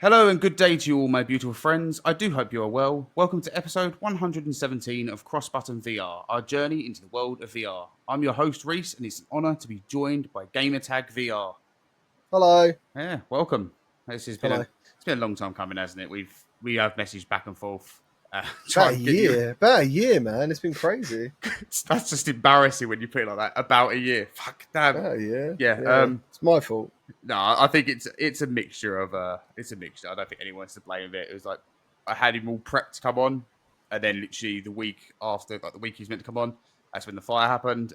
Hello and good day to you all, my beautiful friends. I do hope you are well. Welcome to episode 117 of CrossButtonVR, our journey into the world of VR. I'm your host, Reece, and it's an honour to be joined by GamertagVR. Hello. Yeah, welcome. This has been Hello. it's been a long time coming, hasn't it? We have messaged back and forth. About Trying a to get you. year. About a year, man. It's been crazy. That's just embarrassing when you put it like that. About a year. Fuck damn. About a year. Yeah. Yeah. It's my fault. No, I think it's a mixture of it's a mixture. I don't think anyone's to blame of it. It was like I had him all prepped to come on, and then literally the week after, like the week he's meant to come on, that's when the fire happened,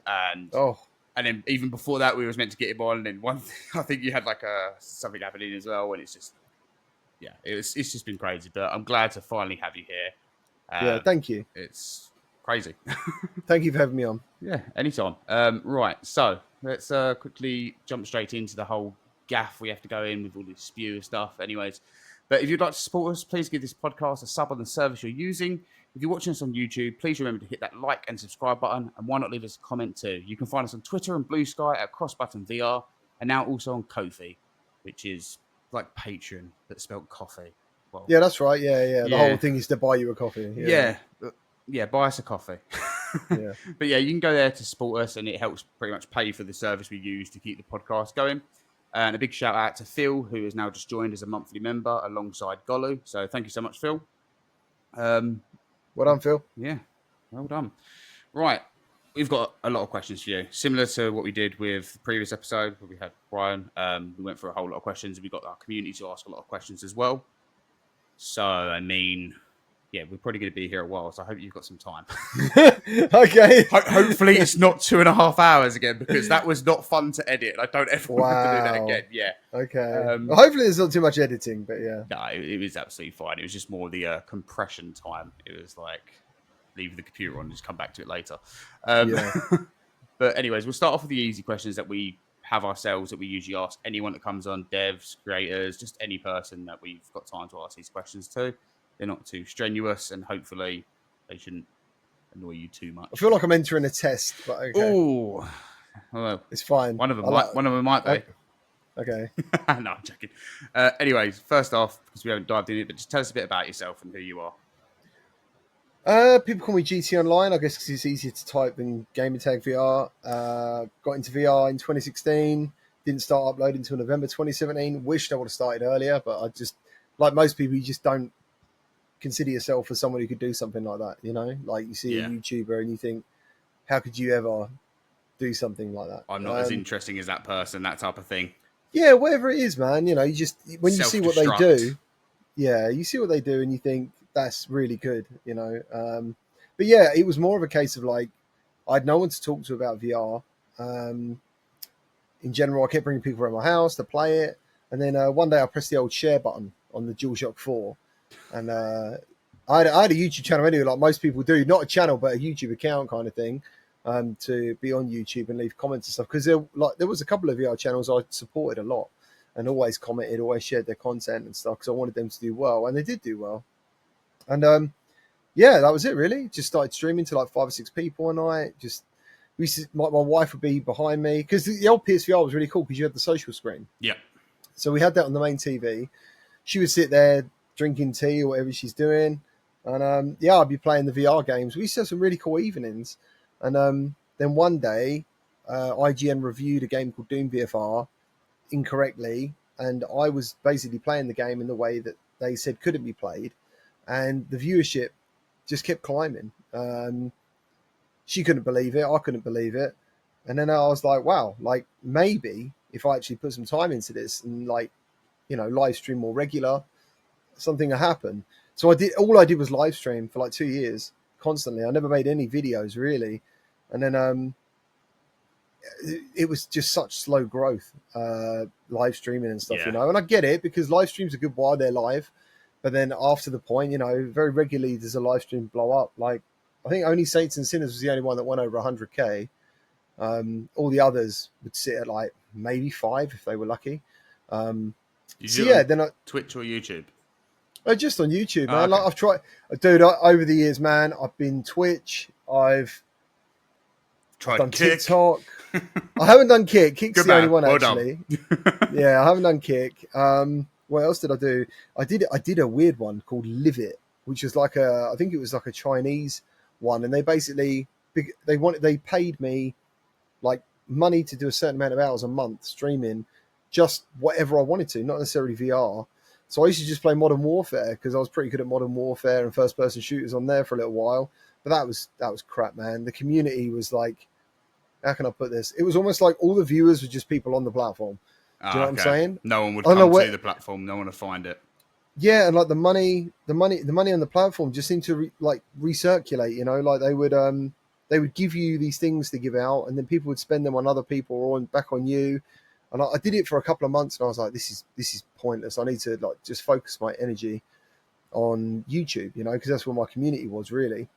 Oh, and then even before that, we was meant to get him on, and then one thing, I think you had like something happening as well, and it's just it's just been crazy. But I'm glad to finally have you here. yeah. Thank you. It's crazy. Thank you for having me on. Yeah, anytime. Right, so let's quickly jump straight into the whole gaff we have to go in with all this spew stuff. Anyways, but if you'd like to support us, please give this podcast a sub on the service you're using. If you're watching us on YouTube, please remember to hit that like and subscribe button, and why not leave us a comment too? You can find us on Twitter and Blue Sky at CrossButtonVR, and now also on Ko-fi, which is like Patreon but spelled coffee. Well, Yeah, that's right. Yeah. The whole thing is to buy you a coffee. Yeah, buy us a coffee. Yeah. But yeah, you can go there to support us, and it helps pretty much pay for the service we use to keep the podcast going. And a big shout out to Phil, who has now just joined as a monthly member alongside Golu. So thank you so much, Phil. Well done, Phil. Yeah, well done. Right, we've got a lot of questions for you, similar to what we did with the previous episode where we had Brian. We went through a whole lot of questions, and we got our community to ask a lot of questions as well. So, I mean, yeah, we're probably going to be here a while, so I hope you've got some time. Okay. Hopefully it's not 2.5 hours again, because that was not fun to edit. I don't ever want to do that again. Yeah. Okay. Well, hopefully there's not too much editing, but yeah. No, it was absolutely fine. It was just more the compression time. It was like, leave the computer on and just come back to it later. Yeah. But anyways, we'll start off with the easy questions that we have ourselves, that we usually ask anyone that comes on, devs, creators, just any person that we've got time to ask these questions to. They're not too strenuous, and hopefully they shouldn't annoy you too much. I feel like I'm entering a test, but okay. Oh, well, it's fine. One of them might be. Okay. No, I'm joking. Anyways, first off, because we haven't dived in it, but just tell us a bit about yourself and who you are. People call me GT Online, I guess, because it's easier to type than GamertagVR. Got into VR in 2016. Didn't start uploading until November 2017. Wished I would have started earlier, but I just, like most people, you just don't consider yourself as someone who could do something like that, you know? Like you see a YouTuber and you think, how could you ever do something like that? I'm not as interesting as that person, that type of thing. Yeah, whatever it is, man. You know, you just, when you see what they do, you see what they do and you think, that's really good, you know. But yeah, it was more of a case of like, I had no one to talk to about VR. In general, I kept bringing people around my house to play it. And then one day I pressed the old share button on the DualShock 4. And I had a YouTube channel anyway, like most people do. Not a channel, but a YouTube account kind of thing, to be on YouTube and leave comments and stuff. Because there was a couple of VR channels I supported a lot and always commented, always shared their content and stuff because I wanted them to do well. And they did do well. And that was it really. Just started streaming to like 5 or 6 people a night. Just my wife would be behind me because the old PSVR was really cool because you had the social screen. Yeah. So we had that on the main TV. She would sit there drinking tea or whatever she's doing, and I'd be playing the VR games. We used to have some really cool evenings. And then one day, IGN reviewed a game called Doom VFR incorrectly, and I was basically playing the game in the way that they said couldn't be played. And the viewership just kept climbing. She couldn't believe it. I couldn't believe it. And then I was like, wow, like maybe if I actually put some time into this and like, you know, live stream more regular, something will happen. So all I did was live stream for like 2 years constantly. I never made any videos really. And then it was just such slow growth, live streaming and stuff, you know. And I get it because live streams are good while they're live. But then after the point, you know, very regularly there's a live stream blow up. Like, I think only Saints and Sinners was the only one that went over 100K. All the others would sit at like maybe 5 if they were lucky. Then Twitch or YouTube? Just on YouTube, man. Okay. Like I've tried, dude. over the years, man, I've been Twitch. I've done Kick. TikTok. I haven't done Kick. Kick's the only one actually. Yeah, I haven't done Kick. What What else did I do? I did a weird one called Live It, which was like I think it was like a Chinese one, and they paid me like money to do a certain amount of hours a month streaming just whatever I wanted to, not necessarily VR. So I used to just play Modern Warfare because I was pretty good at Modern Warfare and first person shooters on there for a little while. But that was crap, man. The community was like, how can I put this? It was almost like all the viewers were just people on the platform. Do you know what I'm saying? No one would I don't know come to the platform. No one would find it. Yeah, and like the money on the platform just seemed to recirculate. You know, like they would give you these things to give out, and then people would spend them on other people or back on you. And I did it for a couple of months, and I was like, this is pointless. I need to like just focus my energy on YouTube, you know, because that's where my community was really.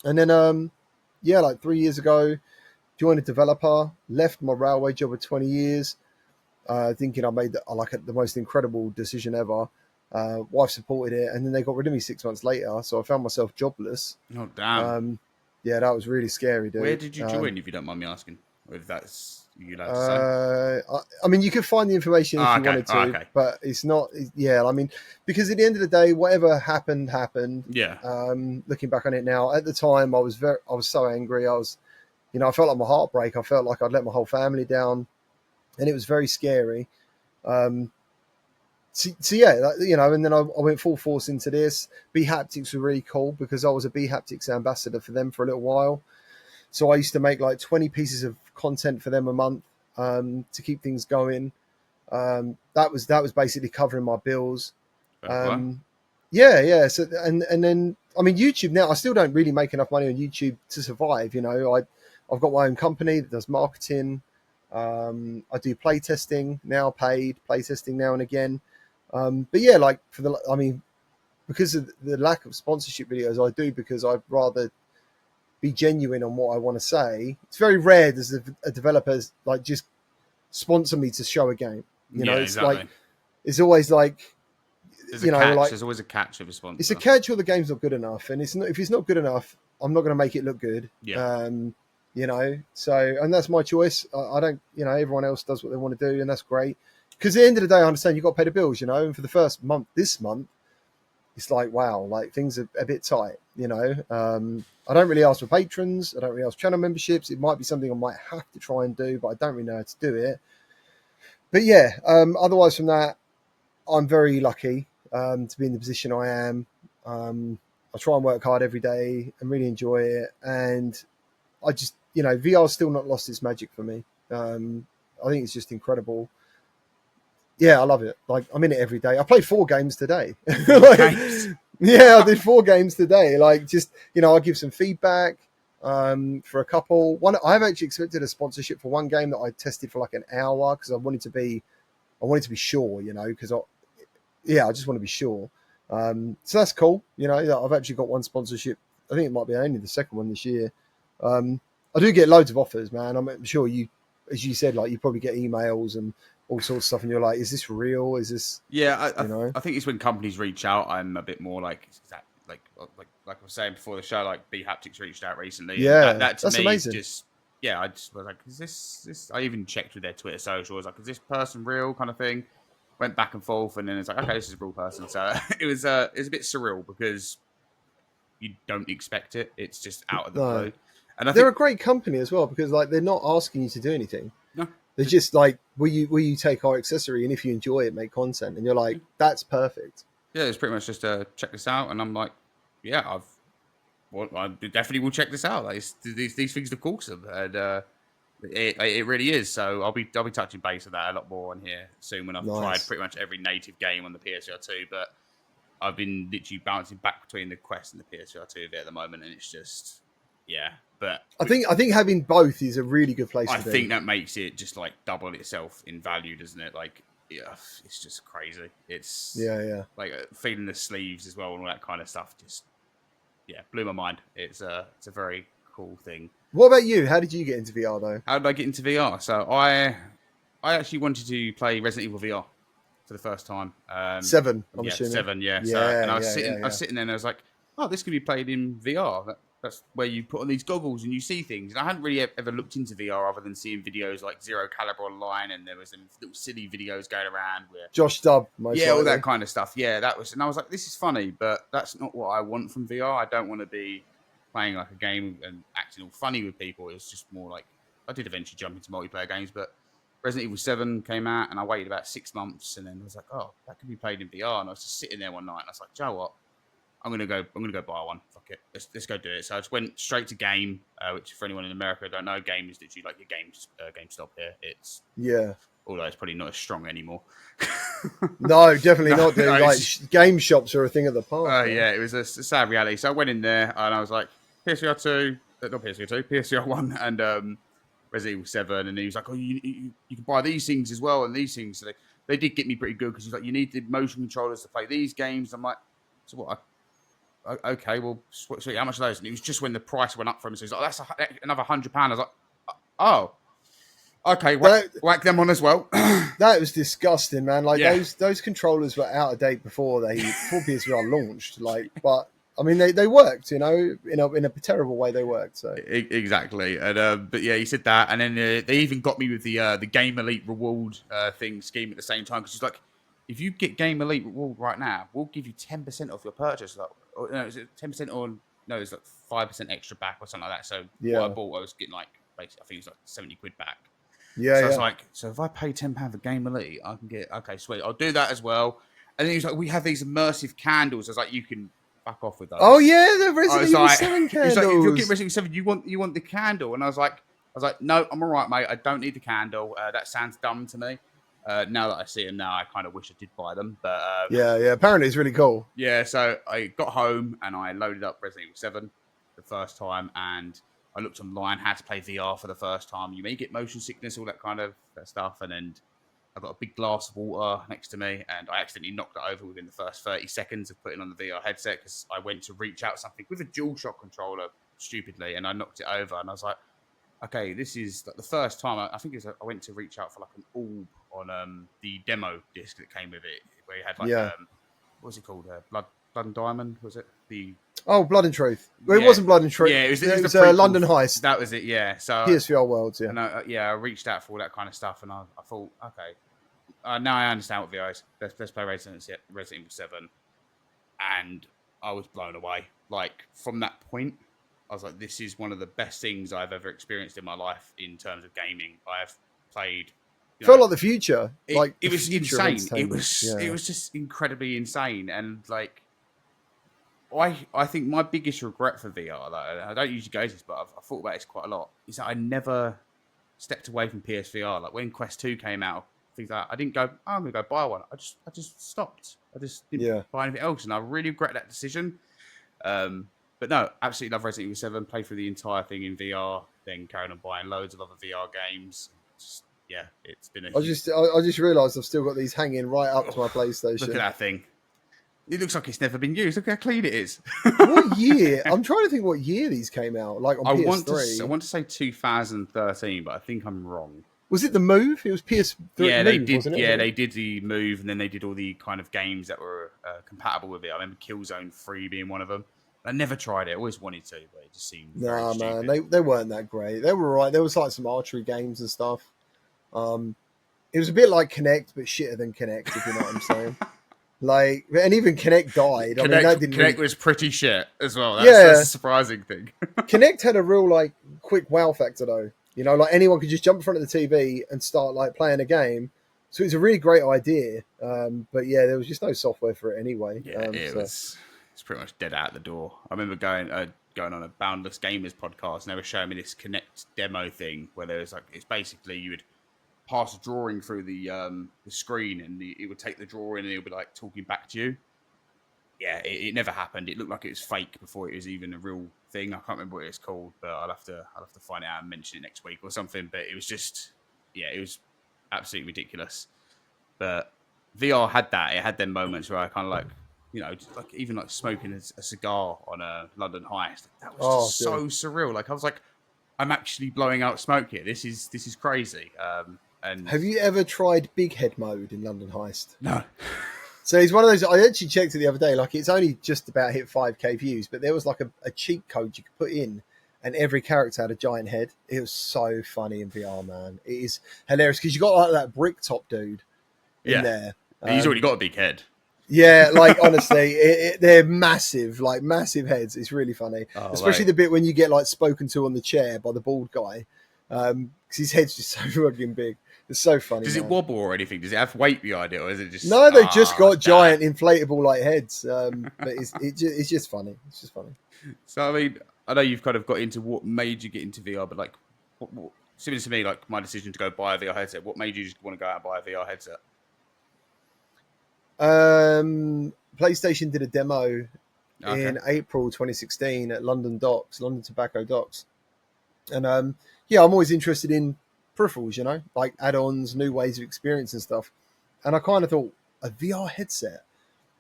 And then yeah, like 3 years ago, joined a developer, left my railway job of 20 years, thinking I made the most incredible decision ever. Wife supported it, and then they got rid of me 6 months later, so I found myself jobless. Oh damn! Yeah, that was really scary, dude. Where did you join, if you don't mind me asking? Or if that's you allowed to say? I mean, you could find the information if you wanted to, but it's not. Yeah, I mean, because at the end of the day, whatever happened. Yeah. Looking back on it now, at the time, I was so angry. I felt like my heart break. I felt like I'd let my whole family down, and it was very scary. So yeah, you know, and then I went full force into this. Haptics were really cool because I was a Haptics ambassador for them for a little while. So I used to make like 20 pieces of content for them a month to keep things going. That was basically covering my bills. Yeah. So and then I mean YouTube now, I still don't really make enough money on YouTube to survive. You know, I've got my own company that does marketing. I do playtesting now, paid playtesting now and again. But yeah, like because of the lack of sponsorship videos, I do because I'd rather be genuine on what I want to say. It's very rare there's a developer like just sponsor me to show a game. You know, it's exactly. like it's always like there's a catch. Like, there's always a catch of a sponsor. It's a catch or the game's not good enough, and if it's not good enough, I'm not going to make it look good. Yeah. You know, so and that's my choice. I don't, you know, everyone else does what they want to do, and that's great. Because at the end of the day, I understand you've got to pay the bills, you know. And for the first month, this month, it's like, wow, like things are a bit tight, you know. I don't really ask for patrons. I don't really ask for channel memberships. It might be something I might have to try and do, but I don't really know how to do it. But yeah, otherwise from that, I'm very lucky to be in the position I am. I try and work hard every day and really enjoy it. And I just, you know, VR's still not lost its magic for me. I think it's just incredible. Yeah, I love it. Like, I'm in it every day. I played 4 games today. Yeah, I did 4 games today. Like, just, you know, I'll give some feedback for a couple. I've actually accepted a sponsorship for one game that I tested for like an hour because I wanted to be sure, you know, because I just want to be sure. So that's cool. You know, I've actually got one sponsorship. I think it might be only the second one this year. I do get loads of offers, man. I'm sure you, as you said, like you probably get emails and all sorts of stuff, and you're like, "Is this real? Is this?" Yeah, I think it's when companies reach out, I'm a bit more like, is that like I was saying before the show, like Haptics reached out recently. Yeah, that to that's me amazing. is just I just was like, is this? I even checked with their Twitter social. I was like, is this person real? Kind of thing. Went back and forth, and then it's like, okay, this is a real person. So it was a bit surreal because you don't expect it. It's just out of the blue. And they're a great company as well because like they're not asking you to do anything. No. They're just like, will you take our accessory and if you enjoy it, make content, and you're like, that's perfect. Yeah, it's pretty much just check this out, and I'm like, yeah, I definitely will check this out. Like these things look awesome, and it really is. So I'll be touching base with that a lot more on here soon when I've tried pretty much every native game on the PSVR 2. But I've been literally bouncing back between the Quest and the PSVR 2 a bit at the moment, and it's just But I think having both is a really good place to be. I think that makes it just like double itself in value, doesn't it? Like, yeah, it's just crazy. It's like feeling the sleeves as well and all that kind of stuff. Just blew my mind. It's a very cool thing. What about you? How did you get into VR though? How did I get into VR? So I actually wanted to play Resident Evil VR for the first time. 7, I'm assuming. 7, yeah. So, and I was sitting there and I was like, oh, this could be played in VR. that's where you put on these goggles and you see things. And I hadn't really ever looked into VR other than seeing videos like Zero Caliber Online, and there was some little silly videos going around where Josh Dub, most all likely. that kind of stuff. Yeah, that was, and I was like, this is funny, but that's not what I want from VR. I don't want to be playing like a game and acting all funny with people. It was just more like, I did eventually jump into multiplayer games, but Resident Evil 7 came out and I waited about 6 months, and then I was like, oh, that could be played in VR. And I was just sitting there one night and I was like, Joe, what? I'm gonna go buy one. Fuck it, let's go do it. So I just went straight to Game, which for anyone in America who don't know, Game is literally like your GameStop here. It's although it's probably not as strong anymore. No, definitely No, not. Dude. no, Like game shops are a thing of the past. yeah, it was a sad reality. So I went in there and I was like, PSVR 2, not PSVR 2, PSVR 1 and Resident Evil 7. And he was like, oh, you can buy these things as well and these things. So they did get me pretty good because he's like, you need the motion controllers to play these games. I'm like, so what? Okay, well, sweet, how much are those? And it was just when the price went up for him. So he's like, that's another £100. I was like, oh, okay, whack them on as well. That was disgusting, man. Like Yeah. those controllers were out of date before PSVR launched. Like, but I mean, they worked, you know, in a terrible way. They worked. So exactly, and but yeah, he said that, and then they even got me with the Game Elite reward scheme at the same time, because he's like, if you get Game Elite reward right now, we'll give you 10% off your purchase. Like, no, is it 10% on? No, it's like 5% extra back or something like that. So what I bought, I was getting like basically, I think it was like 70 quid back. Yeah, so it's like, so if I pay £10 for Game Elite, I can get, okay, sweet, I'll do that as well. And then he was like, we have these immersive candles. I was like, you can fuck off with those. Oh yeah, the Resident Evil 7 candles. He's like, if you're getting Resident Evil 7, you want the candle? And I was like, no, I'm all right, mate. I don't need the candle. That sounds dumb to me. Now that I see them now, I kind of wish I did buy them. But yeah, apparently it's really cool. Yeah, so I got home and I loaded up Resident Evil 7 the first time, and I looked online how to play VR for the first time. You may get motion sickness, all that kind of stuff, and then I got a big glass of water next to me, and I accidentally knocked it over within the first 30 seconds of putting on the VR headset, because I went to reach out something with a DualShock controller stupidly, and I knocked it over, and I was like, okay, this is like the first time I think it was, I went to reach out for like an orb on the demo disc that came with it, where you had like what was it called? Blood and Diamond, was it? Blood and Truth. Well, it wasn't Blood and Truth. Yeah, it was London Heist. That was it. Yeah. So PSVR Worlds. Yeah. And I reached out for all that kind of stuff, and I thought, okay, now I understand what VR is. Let's play Resident Evil 7, and I was blown away. Like from that point, I was like, this is one of the best things I've ever experienced in my life in terms of gaming. I've played. Felt like the future. It was insane. It was just incredibly insane, and like, I think my biggest regret for VR, though, I don't usually go to this, but I've thought about this quite a lot, is that I never stepped away from PSVR. Like when Quest 2 came out, things like that, I didn't go, I'm going to go buy one. I just stopped. I just didn't buy anything else, and I really regret that decision. But no, absolutely love Resident Evil 7. Played through the entire thing in VR, then carried on buying loads of other VR games. It's been I just realised I've still got these hanging right up to my PlayStation. Look at that thing. It looks like it's never been used. Look how clean it is. What year? I'm trying to think what year these came out. Like on PS3. I want to say 2013, but I think I'm wrong. Was it the Move? It was PS3. Yeah, Move, they did. wasn't it? Yeah, they did the Move, and then they did all the kind of games that were compatible with it. I remember Killzone 3 being one of them. I never tried it. I always wanted to, but it just seemed very stupid. Man, they weren't that great. They were right. There was like some archery games and stuff. It was a bit like Kinect, but shitter than Kinect, if you know what I'm saying. Like, and even Kinect died. Kinect was pretty shit as well. That's a surprising thing. Kinect had a real like quick wow factor though. You know, like anyone could just jump in front of the TV and start like playing a game. So it's a really great idea. But yeah, there was just no software for it anyway. Yeah, it's pretty much dead out the door. I remember going on a Boundless Gamers podcast, and they were showing me this Kinect demo thing where there was like, it's basically you would pass a drawing through the screen, and it would take the drawing and it would be like talking back to you. Yeah, it never happened. It looked like it was fake before it was even a real thing. I can't remember what it's called, but I'll have to find it out and mention it next week or something. But it was just, it was absolutely ridiculous. But VR had that. It had them moments where I kind of like, just like even like smoking a cigar on a London Heist. That was just so surreal. Like I was like, I'm actually blowing out smoke here. This is crazy. And have you ever tried big head mode in London Heist? No. So he's one of those. I actually checked it the other day. Like it's only just about hit 5K views, but there was like a cheat code you could put in, and every character had a giant head. It was so funny in VR, man. It is hilarious because you got like that brick top dude in there. He's already got a big head. Yeah, like honestly, they're massive, like massive heads. It's really funny, especially the bit when you get like spoken to on the chair by the bald guy, because his head's just so fucking big. It's so funny. Does it wobble or anything? Does it have weight behind it, or is it just? No, they've just got giant inflatable like heads. But it's just funny. It's just funny. So I mean, I know you've kind of got into what made you get into VR, but like, similar to me, like my decision to go buy a VR headset. What made you just want to go out and buy a VR headset? PlayStation did a demo in April 2016 at London Tobacco Docks, and I'm always interested in peripherals, like add-ons, new ways of experience and stuff. And I kind of thought a VR headset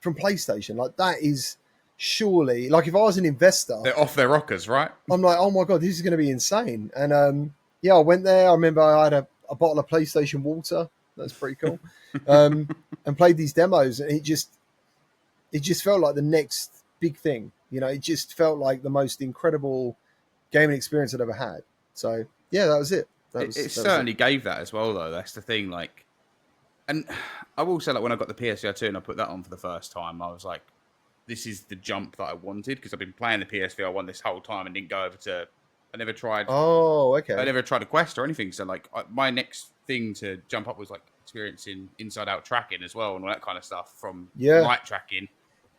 from PlayStation, like that is surely, like if I was an investor, they're off their rockers, right? I'm like, oh my god, this is going to be insane. And I went there. I remember I had a bottle of PlayStation water. That's pretty cool. And played these demos, and it just felt like the next big thing. It just felt like the most incredible gaming experience I'd ever had. So yeah, that was it. It certainly gave that as well, though. That's the thing. Like, and I will say, like, when I got the PSVR 2 and I put that on for the first time, I was like, this is the jump that I wanted, because I've been playing the PSVR 1 this whole time and didn't go over to. I never tried. Oh, okay. I never tried a Quest or anything. So, like, my next thing to jump up was like experiencing inside-out tracking as well and all that kind of stuff from light tracking.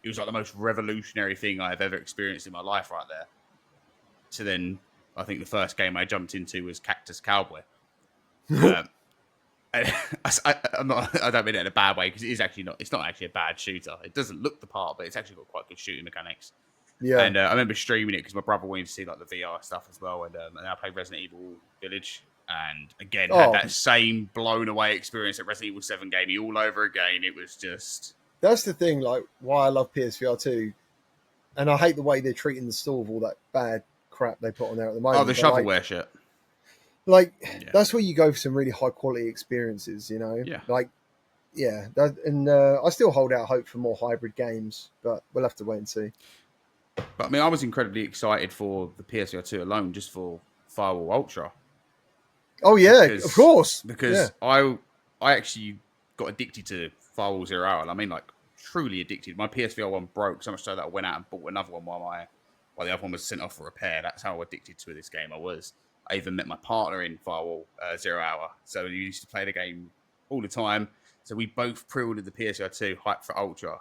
It was like the most revolutionary thing I've ever experienced in my life, right there. So then, I think the first game I jumped into was Cactus Cowboy. I don't mean it in a bad way, because it is actually not. It's not actually a bad shooter. It doesn't look the part, but it's actually got quite good shooting mechanics. Yeah. And I remember streaming it because my brother wanted to see like the VR stuff as well. And I played Resident Evil Village, and again had that same blown away experience at Resident Evil 7 game all over again. It was just. That's the thing, like why I love PSVR 2, and I hate the way they're treating the store with all that bad crap they put on there at the moment. Oh, the shovelware shit. Like, that's where you go for some really high quality experiences, Yeah. Like, I still hold out hope for more hybrid games, but we'll have to wait and see. But I mean, I was incredibly excited for the PSVR 2 alone, just for Firewall Ultra. Oh yeah, of course. Because I actually got addicted to Firewall 0 Hour. I mean, like, truly addicted. My PSVR 1 broke so much so that I went out and bought another one while the other one was sent off for repair. That's how addicted to this game I was. I even met my partner in Firewall 0 Hour. So we used to play the game all the time. So we both pre-ordered the PSVR 2, hyped for Ultra.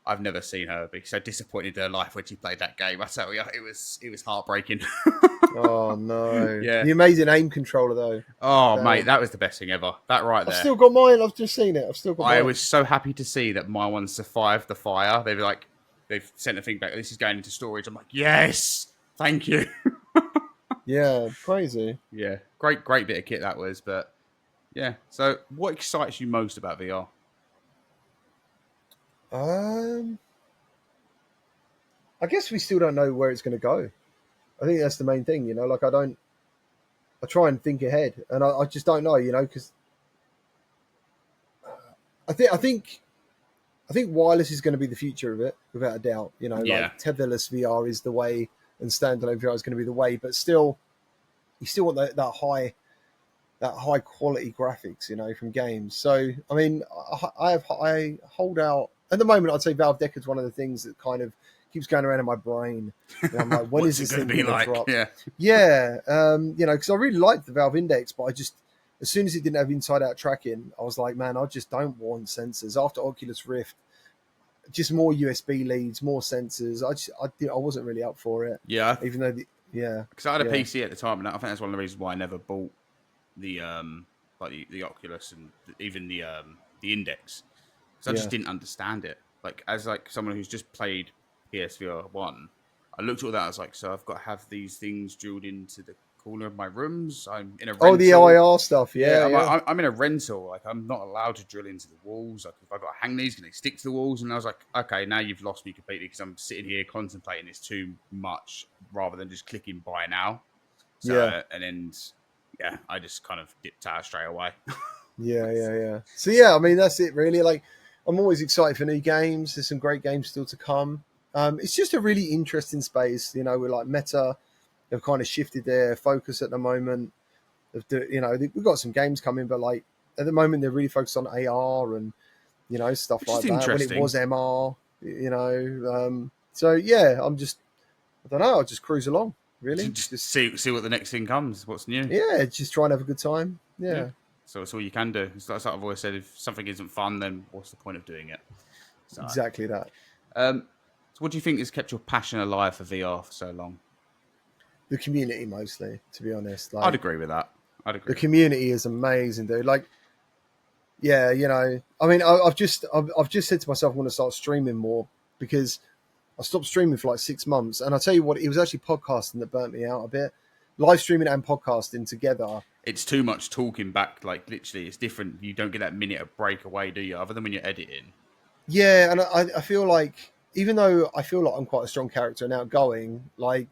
I've never seen her be so disappointed in her life when she played that game. I tell you, it was heartbreaking. Oh no! Yeah, the amazing aim controller though. Oh mate, that was the best thing ever. That right there. I've still got mine. I've just seen it. I was so happy to see that my one survived the fire. They've sent a thing back. This is going into storage. I'm like, yes, thank you. Yeah, crazy. Yeah, great bit of kit that was. But yeah, so what excites you most about VR? I guess we still don't know where it's going to go. I think that's the main thing, like I try and think ahead, and I just don't know, because I think wireless is going to be the future of it, without a doubt. Like tetherless VR is the way, and standalone VR is going to be the way. But still, you still want that high quality graphics, from games. So I mean, I hold out at the moment. I'd say Valve Deck is one of the things that kind of keeps going around in my brain. I'm like, when is this thing going to drop? Yeah, because I really liked the Valve Index, but I just, as soon as it didn't have inside-out tracking, I was like, man, I just don't want sensors. After Oculus Rift, just more USB leads, more sensors. I wasn't really up for it. Yeah, even though because I had a PC at the time, and I think that's one of the reasons why I never bought the the Oculus and even the Index, because I just didn't understand it. Like, as like someone who's just played PSVR 1, I looked at all that. I was like, so I've got to have these things drilled into the corner of my rooms. I'm in a rental. Oh, the IR stuff. I'm in a rental. Like, I'm not allowed to drill into the walls. Like, if I've got to hang these, can they stick to the walls? And I was like, okay, now you've lost me completely, because I'm sitting here contemplating this too much rather than just clicking buy now. So, and then I just kind of dipped out straight away. Yeah. So yeah, I mean, that's it really. Like, I'm always excited for new games. There's some great games still to come. It's just a really interesting space. You know, we're like Meta have kind of shifted their focus at the moment. You know, we've got some games coming, but like at the moment they're really focused on AR and stuff Which like is that. When it interesting. was MR, so yeah, I don't know. I'll just cruise along. Really, Just just see what the next thing comes. What's new? yeah, just try and have a good time. Yeah. Yeah, So it's all you can do. It's like I've always said: if something isn't fun, then what's the point of doing it? So, exactly that. um, so what do you think has kept your passion alive for VR for so long? The community mostly, to be honest. I'd Like agree with that. I'd agree the with that. community is amazing, dude. Like yeah, I mean, I've just said to myself, I want to start streaming more because I stopped streaming for like 6 months, and I tell you what, it was actually podcasting that burnt me out a bit. Live streaming and podcasting together. It's too much talking back. Like literally, it's different. You don't get that minute of break away, do you? Other than when you're editing. Yeah, and I feel like even though I feel like I'm quite a strong character and outgoing, like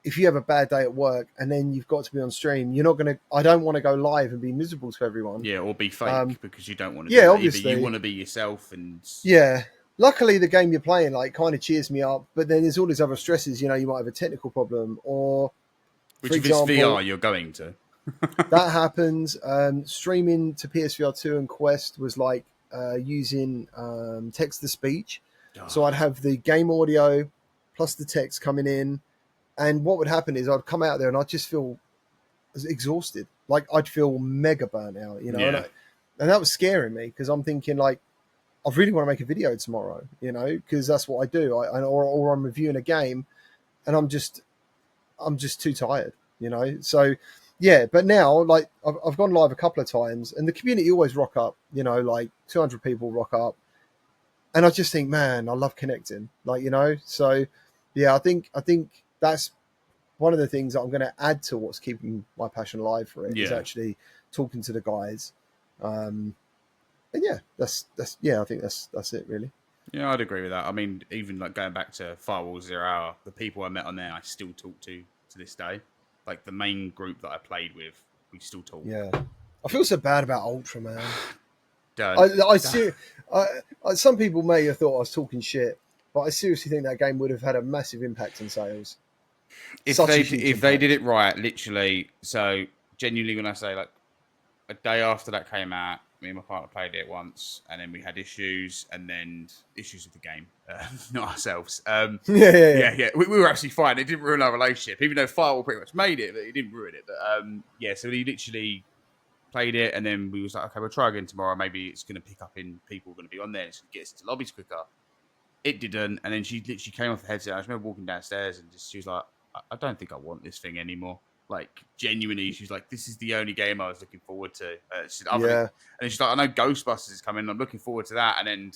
if you have a bad day at work and then you've got to be on stream, you're not gonna. I don't want to go live and be miserable to everyone. Yeah, or be fake because you don't want to do Yeah, that either. You obviously. want to be yourself, and Yeah. Luckily, the game you're playing like kind of cheers me up, but then there's all these other stresses. You know, you might have a technical problem, or for which if it's example, VR, you're going to. that happens. Streaming to PSVR 2 and Quest was like using text to speech. So I'd have the game audio plus the text coming in. And what would happen is I'd come out there and I'd just feel exhausted. Like I'd feel mega burnt out, Yeah, and that was scaring me because I'm thinking like, I really want to make a video tomorrow, because that's what I do. Or I'm reviewing a game and I'm just too tired, So yeah, but now like I've gone live a couple of times and the community always rock up, like 200 people rock up, and I just think, man, I love connecting, like So yeah, I think that's one of the things that I'm going to add to what's keeping my passion alive for it is yeah, actually talking to the guys. And yeah, that's yeah, I think that's it really. yeah. I'd agree with that. I mean, even like going back to Firewall Zero Hour, the people I met on there, I still talk to this day. Like the main group that I played with, we still talk. Yeah, I feel so bad about Ultra, man. I, Don't. I see. Some people may have thought I was talking shit, but I seriously think that game would have had a massive impact on sales. Such a huge If they did impact. it right, literally. So genuinely, when I say like a day after that came out, me and my partner played it once, and then we had issues, and then issues with the game, not ourselves. Yeah, yeah, yeah. Yeah. We were actually fine. It didn't ruin our relationship, even though Firewall pretty much made it, but it didn't ruin it. But yeah, so we literally played it, and then we was like, okay, we'll try again tomorrow. Maybe it's going to pick up in people going to be on there. It's going to get us to lobbies quicker. It didn't, and then she literally came off the headset. I remember walking downstairs, and she was like, I don't think I want this thing anymore. Like genuinely, she's like, this is the only game I was looking forward to. And then she's like, I know Ghostbusters is coming. I'm looking forward to that. And then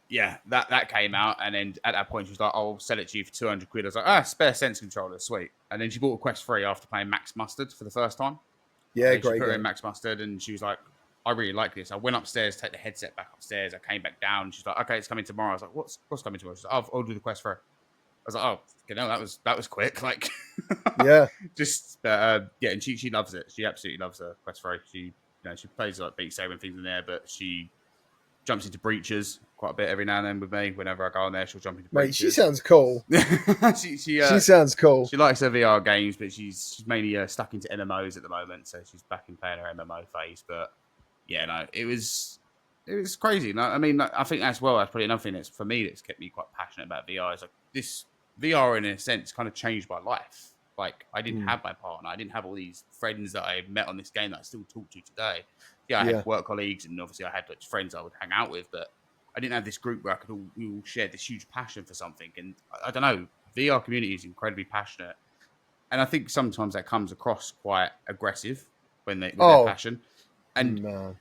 yeah, that came out, and then at that point she was like, I'll sell it to you for 200 quid. I was like, spare sense controller, sweet. And then she bought a Quest 3 after playing Max Mustard for the first time. Yeah, And she great put her in game. Max Mustard, and she was like, I really like this. I went upstairs, take the headset back upstairs. I came back down. She's like, okay, it's coming tomorrow. I was like, what's coming tomorrow? She's like, I'll do the Quest 3. I was like, oh, that was quick. Like, Yeah, just yeah, and she loves it. She absolutely loves the Quest 3. She plays like Beat Saber and things in there, but she jumps into breaches quite a bit every now and then with me. Whenever I go on there, she'll jump into mate, she breaches. sounds cool. She sounds cool. She likes her VR games, but she's mainly stuck into MMOs at the moment. So she's back in playing her MMO phase. But yeah, no, it was crazy. No, I mean, I think that's probably another thing that's for me that's kept me quite passionate about VR. Is like this VR in a sense kind of changed my life. Like I didn't have my partner, I didn't have all these friends that I met on this game that I still talk to today. Yeah, I Yeah, had work colleagues, and obviously I had like, friends I would hang out with, but I didn't have this group where we all shared this huge passion for something. And I don't know, VR community is incredibly passionate, and I think sometimes that comes across quite aggressive with their oh passion, and man,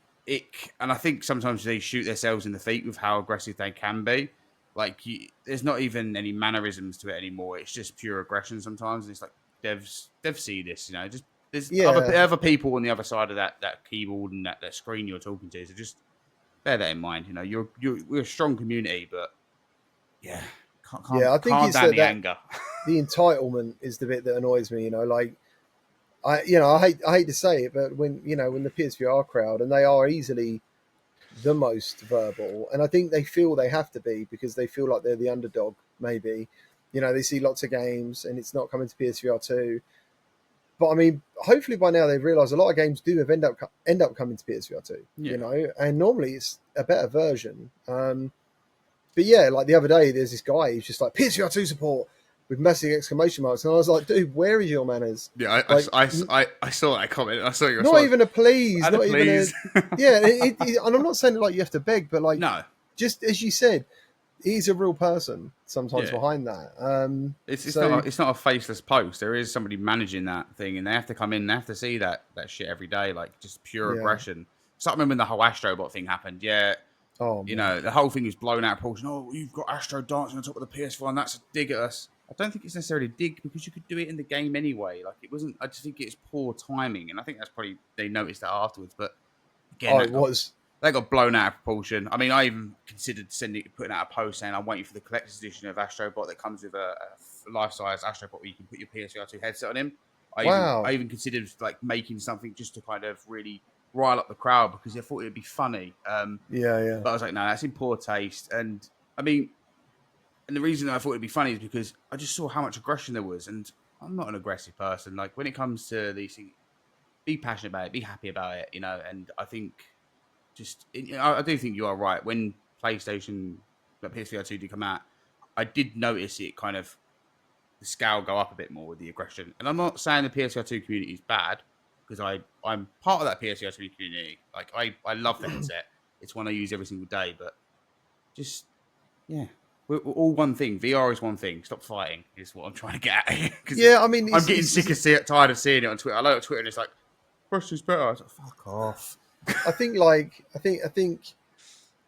and I think sometimes they shoot themselves in the feet with how aggressive they can be. Like there's not even any mannerisms to it anymore. It's just pure aggression sometimes, and it's like devs see this, just there's yeah. other people on the other side of that keyboard and that screen you're talking to. So just bear that in mind. We're a strong community, but yeah, Yeah, I think calm it's down the that anger. the entitlement is the bit that annoys me. Like I hate to say it, but when the PSVR crowd, and they are easily the most verbal, and I think they feel they have to be because they feel like they're the underdog. Maybe, they see lots of games and it's not coming to PSVR 2. But I mean, hopefully by now they've realised a lot of games do end up coming to PSVR 2. Yeah. And normally it's a better version. But yeah, like the other day, there's this guy who's just like PSVR 2 support with massive exclamation marks, and I was like, dude, where is your manners? Yeah, I saw that comment. I saw your Not even a please, and not a please. even a yeah. And I'm not saying like you have to beg, but like No, just as you said, he's a real person sometimes Yeah. behind that. it's So- not a faceless post. There is somebody managing that thing, and they have to come in. They have to see that shit every day, like just pure Yeah. aggression. So I remember when the whole Astrobot thing happened. Yeah, Oh, man. the whole thing was blown out of proportion. Oh, you've got Astro dancing on top of the PS4, and that's a dig at us. I don't think it's necessarily a dig because you could do it in the game anyway. Like it wasn't. I just think it's poor timing, and I think that's probably they noticed that afterwards. But again, It was. they got blown out of proportion. I mean, I even considered putting out a post saying I'm waiting for the collector's edition of Astrobot that comes with a life-size Astrobot where you can put your PSVR 2 headset on him. Wow. I even considered like making something just to kind of really rile up the crowd because I thought it'd be funny. Yeah. But I was like, no, that's in poor taste. And I mean, and the reason I thought it'd be funny is because I just saw how much aggression there was, and I'm not an aggressive person. Like when it comes to these things, be passionate about it, be happy about it, And I think I do think you are right. When PlayStation, like PSVR 2 did come out, I did notice it kind of the scale go up a bit more with the aggression. And I'm not saying the PSVR 2 community is bad because I'm part of that PSVR 2 community. Like I love the headset. It's one I use every single day. But just we're all one thing. VR is one thing. Stop fighting is what I'm trying to get at. Yeah, I mean, I'm getting tired of seeing it on Twitter. I look at Twitter and it's like, Russia's better. I was like, fuck off. I think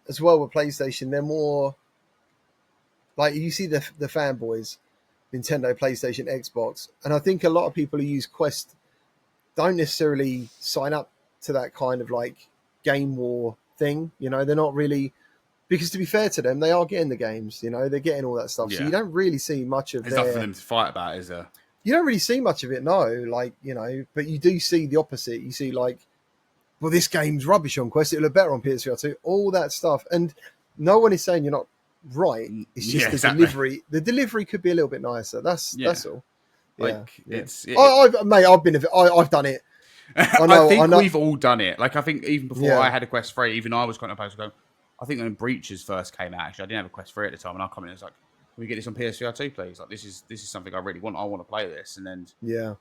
as well with PlayStation, they're more like you see the fanboys, Nintendo, PlayStation, Xbox, and I think a lot of people who use Quest don't necessarily sign up to that kind of like game war thing. They're not really, because to be fair to them, they are getting the games. They're getting all that stuff. So you don't really see much of There's nothing for them to fight about, is there? You don't really see much of it, no. Like but you do see the opposite. You see like, well, this game's rubbish on Quest. It'll look better on PSVR 2. All that stuff, and no one is saying you're not right. It's just exactly. delivery. The delivery could be a little bit nicer. That's all. I've been. I've done it. I think we've all done it. Like I think even before I had a Quest 3, even I was kind of supposed to go. I think when Breaches first came out, actually, I didn't have a Quest 3 at the time, and I come in and it's like, "Can we get this on PSVR 2, please? Like this is something I really want. I want to play this." And then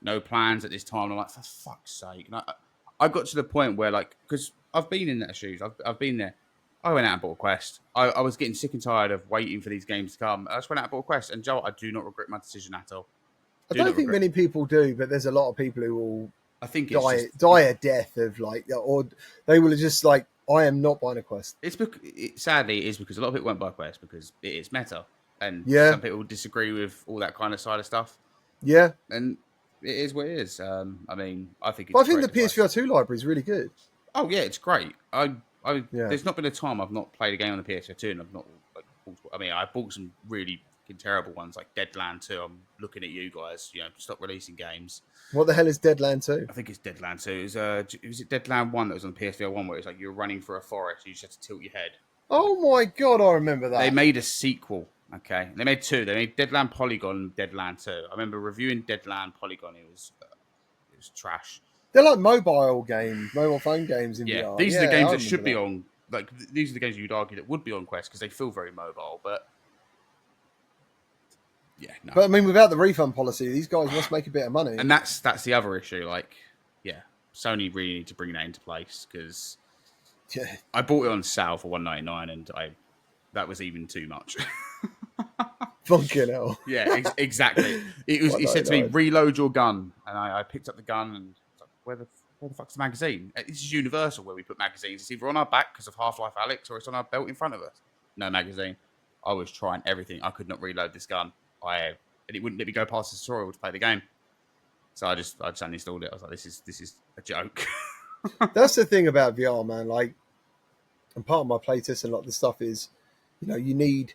no plans at this time. I'm like, for fuck's sake! And I got to the point where like, because I've been in that shoes. I've been there. I went out and bought a Quest. I was getting sick and tired of waiting for these games to come. I just went out and bought a Quest. And Joel, I do not regret my decision at all. I don't think many people do, but there's a lot of people who will die a death of like, or they will just like, I am not buying a Quest. Sadly, it is because a lot of people won't buy a Quest because it is meta. And some people disagree with all that kind of side of stuff. Yeah. And it is what it is. I mean, I think I think the PSVR 2 library is really good. Oh, yeah, it's great. There's not been a time I've not played a game on the PSVR 2 and I've not I bought some really terrible ones like Deadland 2. I'm looking at you guys, stop releasing games. What the hell is Deadland 2? I think it's Deadland 2. Was it Deadland 1 that was on the PSVR 1 where it's like you're running through a forest, you just have to tilt your head? Oh my god, I remember that. They made a sequel. Okay, they made two. They made Deadland Polygon and Deadland 2. I remember reviewing Deadland Polygon. It was trash. They're like mobile phone games in VR. These are the games that should be on. Like these are the games you'd argue that would be on Quest because they feel very mobile. But no. But I mean, without the refund policy, these guys must make a bit of money. And that's the other issue. Like, Sony really need to bring that into place because I bought it on sale for $199 and that was even too much. Fucking hell. Yeah, exactly. He said to me, reload your gun. And I picked up the gun and was like, where the fuck's the magazine? This is Universal where we put magazines. It's either on our back because of Half-Life Alyx or it's on our belt in front of us. No magazine. I was trying everything. I could not reload this gun. And it wouldn't let me go past the tutorial to play the game. So I just uninstalled it. I was like, this is a joke. That's the thing about VR, man. Like, and part of my playtest and a lot of the stuff is, you need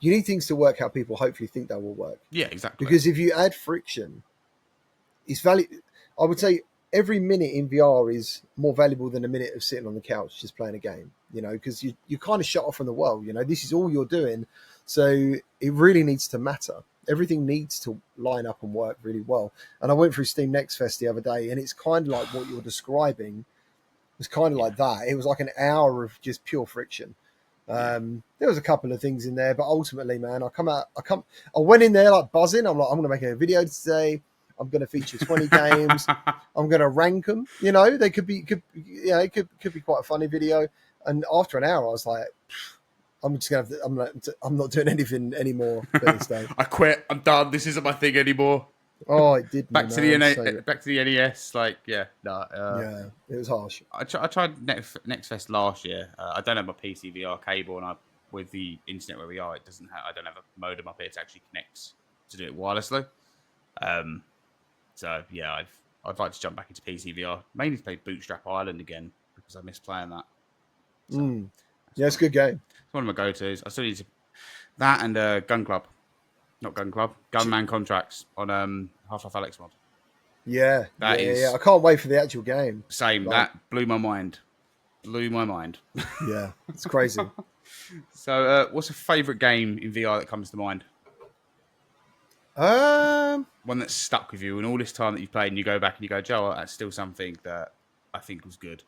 things to work how people hopefully think they will work. Yeah, exactly. Because if you add friction, it's valuable. I would say every minute in VR is more valuable than a minute of sitting on the couch just playing a game. you know, because you kind of shut off from the world. You know, this is all you're doing, so it really needs to matter. Everything needs to line up and work really well. And I went through Steam Next Fest the other day, and it's kind of like what you're describing. It was kind of like that. It was like an hour of just pure friction. There was a couple of things in there, but ultimately, man, I went in there like buzzing. I'm like, I'm going to make a video today. I'm going to feature 20 games. I'm going to rank them. You know, they could be, it could be quite a funny video. And after an hour, I was like, I'm just going to, I'm not doing anything anymore Thursday. I quit. I'm done. This isn't my thing anymore. Oh, it did. Back to the NES. Like, yeah, no. Yeah, it was harsh. I tried Next Fest last year. I don't have my PC VR cable, and with the internet where we are, it doesn't have. I don't have a modem up here to actually connect to do it wirelessly. So yeah, I'd like to jump back into PC VR, mainly to play Bootstrap Island again because I miss playing that. So, yeah, it's a good game. It's one of my go-tos. I still need to that and Gun Club. Not Gun Club, Gunman Contracts on Half-Life Alyx mod. Yeah, yeah. I can't wait for the actual game. Same, that blew my mind. Yeah, it's crazy. So, what's a favourite game in VR that comes to mind? One that's stuck with you, and all this time that you've played, and you go back and you go, Joe, that's still something that I think was good.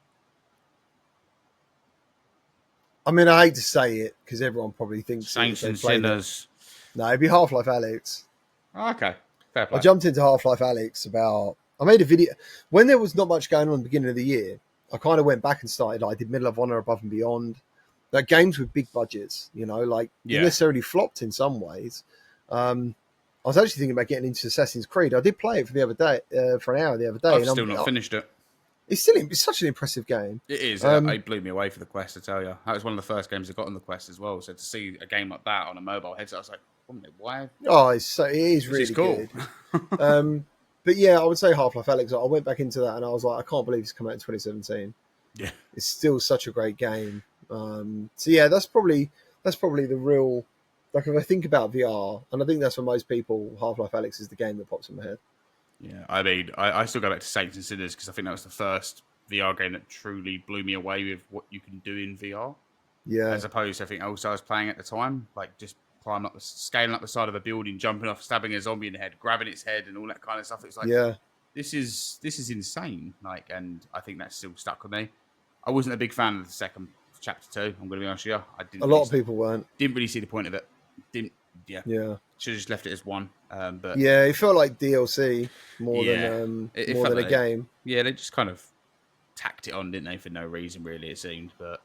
I mean, I hate to say it because everyone probably thinks Saints and Sinners. No, it'd be Half-Life Alyx. Oh, okay, fair play. I jumped into Half-Life Alyx I made a video when there was not much going on at the beginning of the year. I kind of went back and started. I did Medal of Honor, Above and Beyond. Like games with big budgets, you know, like necessarily flopped in some ways. I was actually thinking about getting into Assassin's Creed. I did play it for an hour the other day. I've still not finished it. It's such an impressive game. It is. It blew me away for the Quest, I tell you. That was one of the first games I got on the Quest as well. So to see a game like that on a mobile headset, I was like, why? Oh, it is really cool. Good. But yeah, I would say Half-Life Alyx. I went back into that and I was like, I can't believe it's come out in 2017. Yeah, it's still such a great game. So yeah, that's probably the real. Like if I think about VR, and I think that's for most people, Half-Life Alyx is the game that pops in my head. Yeah, I mean, I still go back to Saints and Sinners because I think that was the first VR game that truly blew me away with what you can do in VR. Yeah. As opposed to everything else I was playing at the time, like just scaling up the side of a building, jumping off, stabbing a zombie in the head, grabbing its head, and all that kind of stuff. It's like, this is insane. Like, and I think that's still stuck with me. I wasn't a big fan of the second chapter 2. I'm going to be honest with you. A lot of people weren't. Didn't really see the point of it. Yeah. Should have just left it as one. But yeah, it felt like DLC more than a game. Yeah, they just kind of tacked it on, didn't they, for no reason really? It seemed, but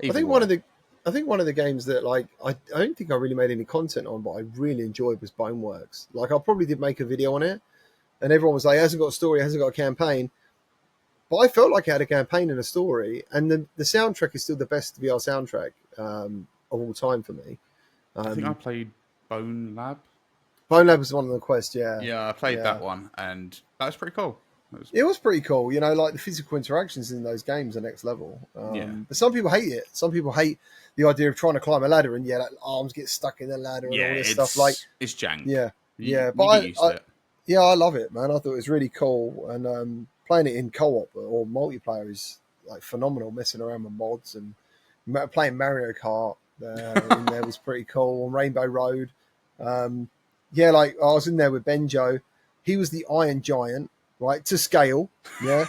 I think one of the games that like I don't think I really made any content on, but I really enjoyed was Boneworks. Like I probably did make a video on it, and everyone was like, "It hasn't got a story, it hasn't got a campaign." But I felt like it had a campaign and a story, and the soundtrack is still the best VR soundtrack of all time for me. I think I played Bone Lab. Bone Lab was one on the Quest, yeah. Yeah, I played that one, and that was pretty cool. It was pretty cool. You know, like the physical interactions in those games are next level. But some people hate it. Some people hate the idea of trying to climb a ladder and like arms get stuck in the ladder and all this stuff. Like it's jank. Yeah, but I love it, man. I thought it was really cool, and playing it in co-op or multiplayer is like phenomenal. Messing around with mods and playing Mario Kart in there was pretty cool on Rainbow Road. Like I was in there with Benjo. He was the Iron Giant, right, to scale, yeah.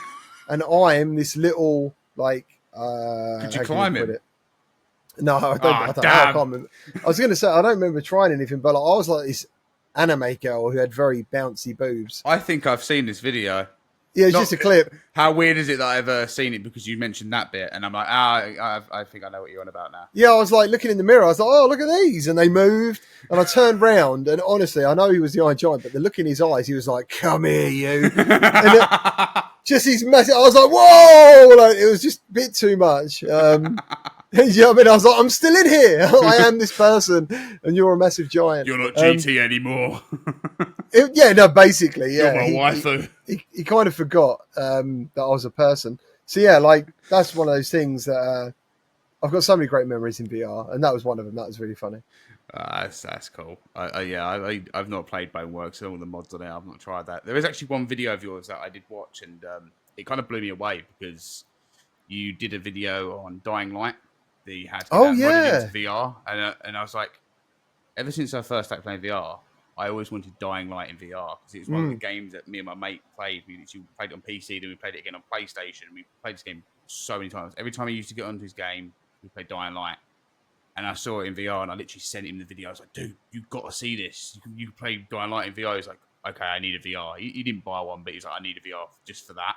And I am this little like. Could you climb it? No, I don't. I can't remember. I was going to say I don't remember trying anything, but like, I was like this anime girl who had very bouncy boobs. I think I've seen this video. Yeah, it's just a clip. How weird is it that I've seen it because you mentioned that bit, and I'm like, I think I know what you're on about now. Yeah, I was like looking in the mirror. I was like, oh, look at these, and they moved, and I turned round, and honestly, I know he was the Iron Giant, but the look in his eyes, he was like, "Come here, you!" And just these massive. I was like, "Whoa!" Like it was just a bit too much. Yeah, I mean, I was like, I'm still in here. I am this person, and you're a massive giant. You're not GT anymore. Basically, yeah. You're my waifu. He kind of forgot that I was a person. So yeah, like that's one of those things that I've got so many great memories in VR, and that was one of them. That was really funny. That's cool. I've not played Boneworks and all the mods on it. I've not tried that. There is actually one video of yours that I did watch, and it kind of blew me away because you did a video on Dying Light. the how to get Oh that modded into yeah. VR, and I was like, ever since I first started playing VR, I always wanted Dying Light in VR because it was one of the games that me and my mate played. We literally played it on PC, then we played it again on PlayStation. We played this game so many times. Every time he used to get onto his game, we played Dying Light. And I saw it in VR, and I literally sent him the video. I was like, "Dude, you've got to see this. You can play Dying Light in VR." He's like, "Okay, I need a VR." He didn't buy one, but he's like, "I need a VR just for that."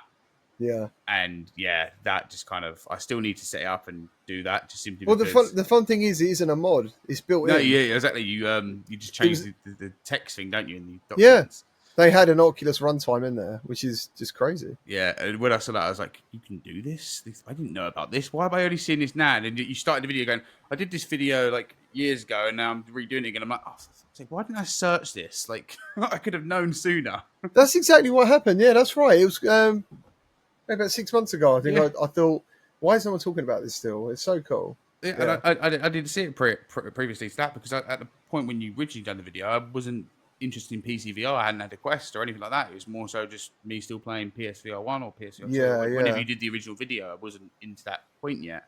Yeah. And yeah, that just kind of I still need to set it up and do that just simply Well, because. the fun thing is, it isn't a mod; it's built No, in. yeah, exactly. You just It change was, the text thing, don't you, in the yeah. documents? They had an Oculus runtime in there, which is just crazy. Yeah, and when I saw that, I was like, "You can do this? I didn't know about this. Why am I only seeing this now?" And then you started the video going, "I did this video like years ago, and now I'm redoing it again." I'm like, "Oh, why didn't I search this? Like, I could have known sooner." That's exactly what happened. Yeah, that's right. It was maybe about 6 months ago. I think Yeah. I thought, why is no one talking about this still? It's so cool. Yeah, Yeah. and I didn't see it previously to that because at the point when you originally done the video, I wasn't interested in PCVR. I hadn't had a Quest or anything like that. It was more so just me still playing PSVR 1 or PSVR 2. Yeah, Whenever yeah, you did the original video, I wasn't into that point yet.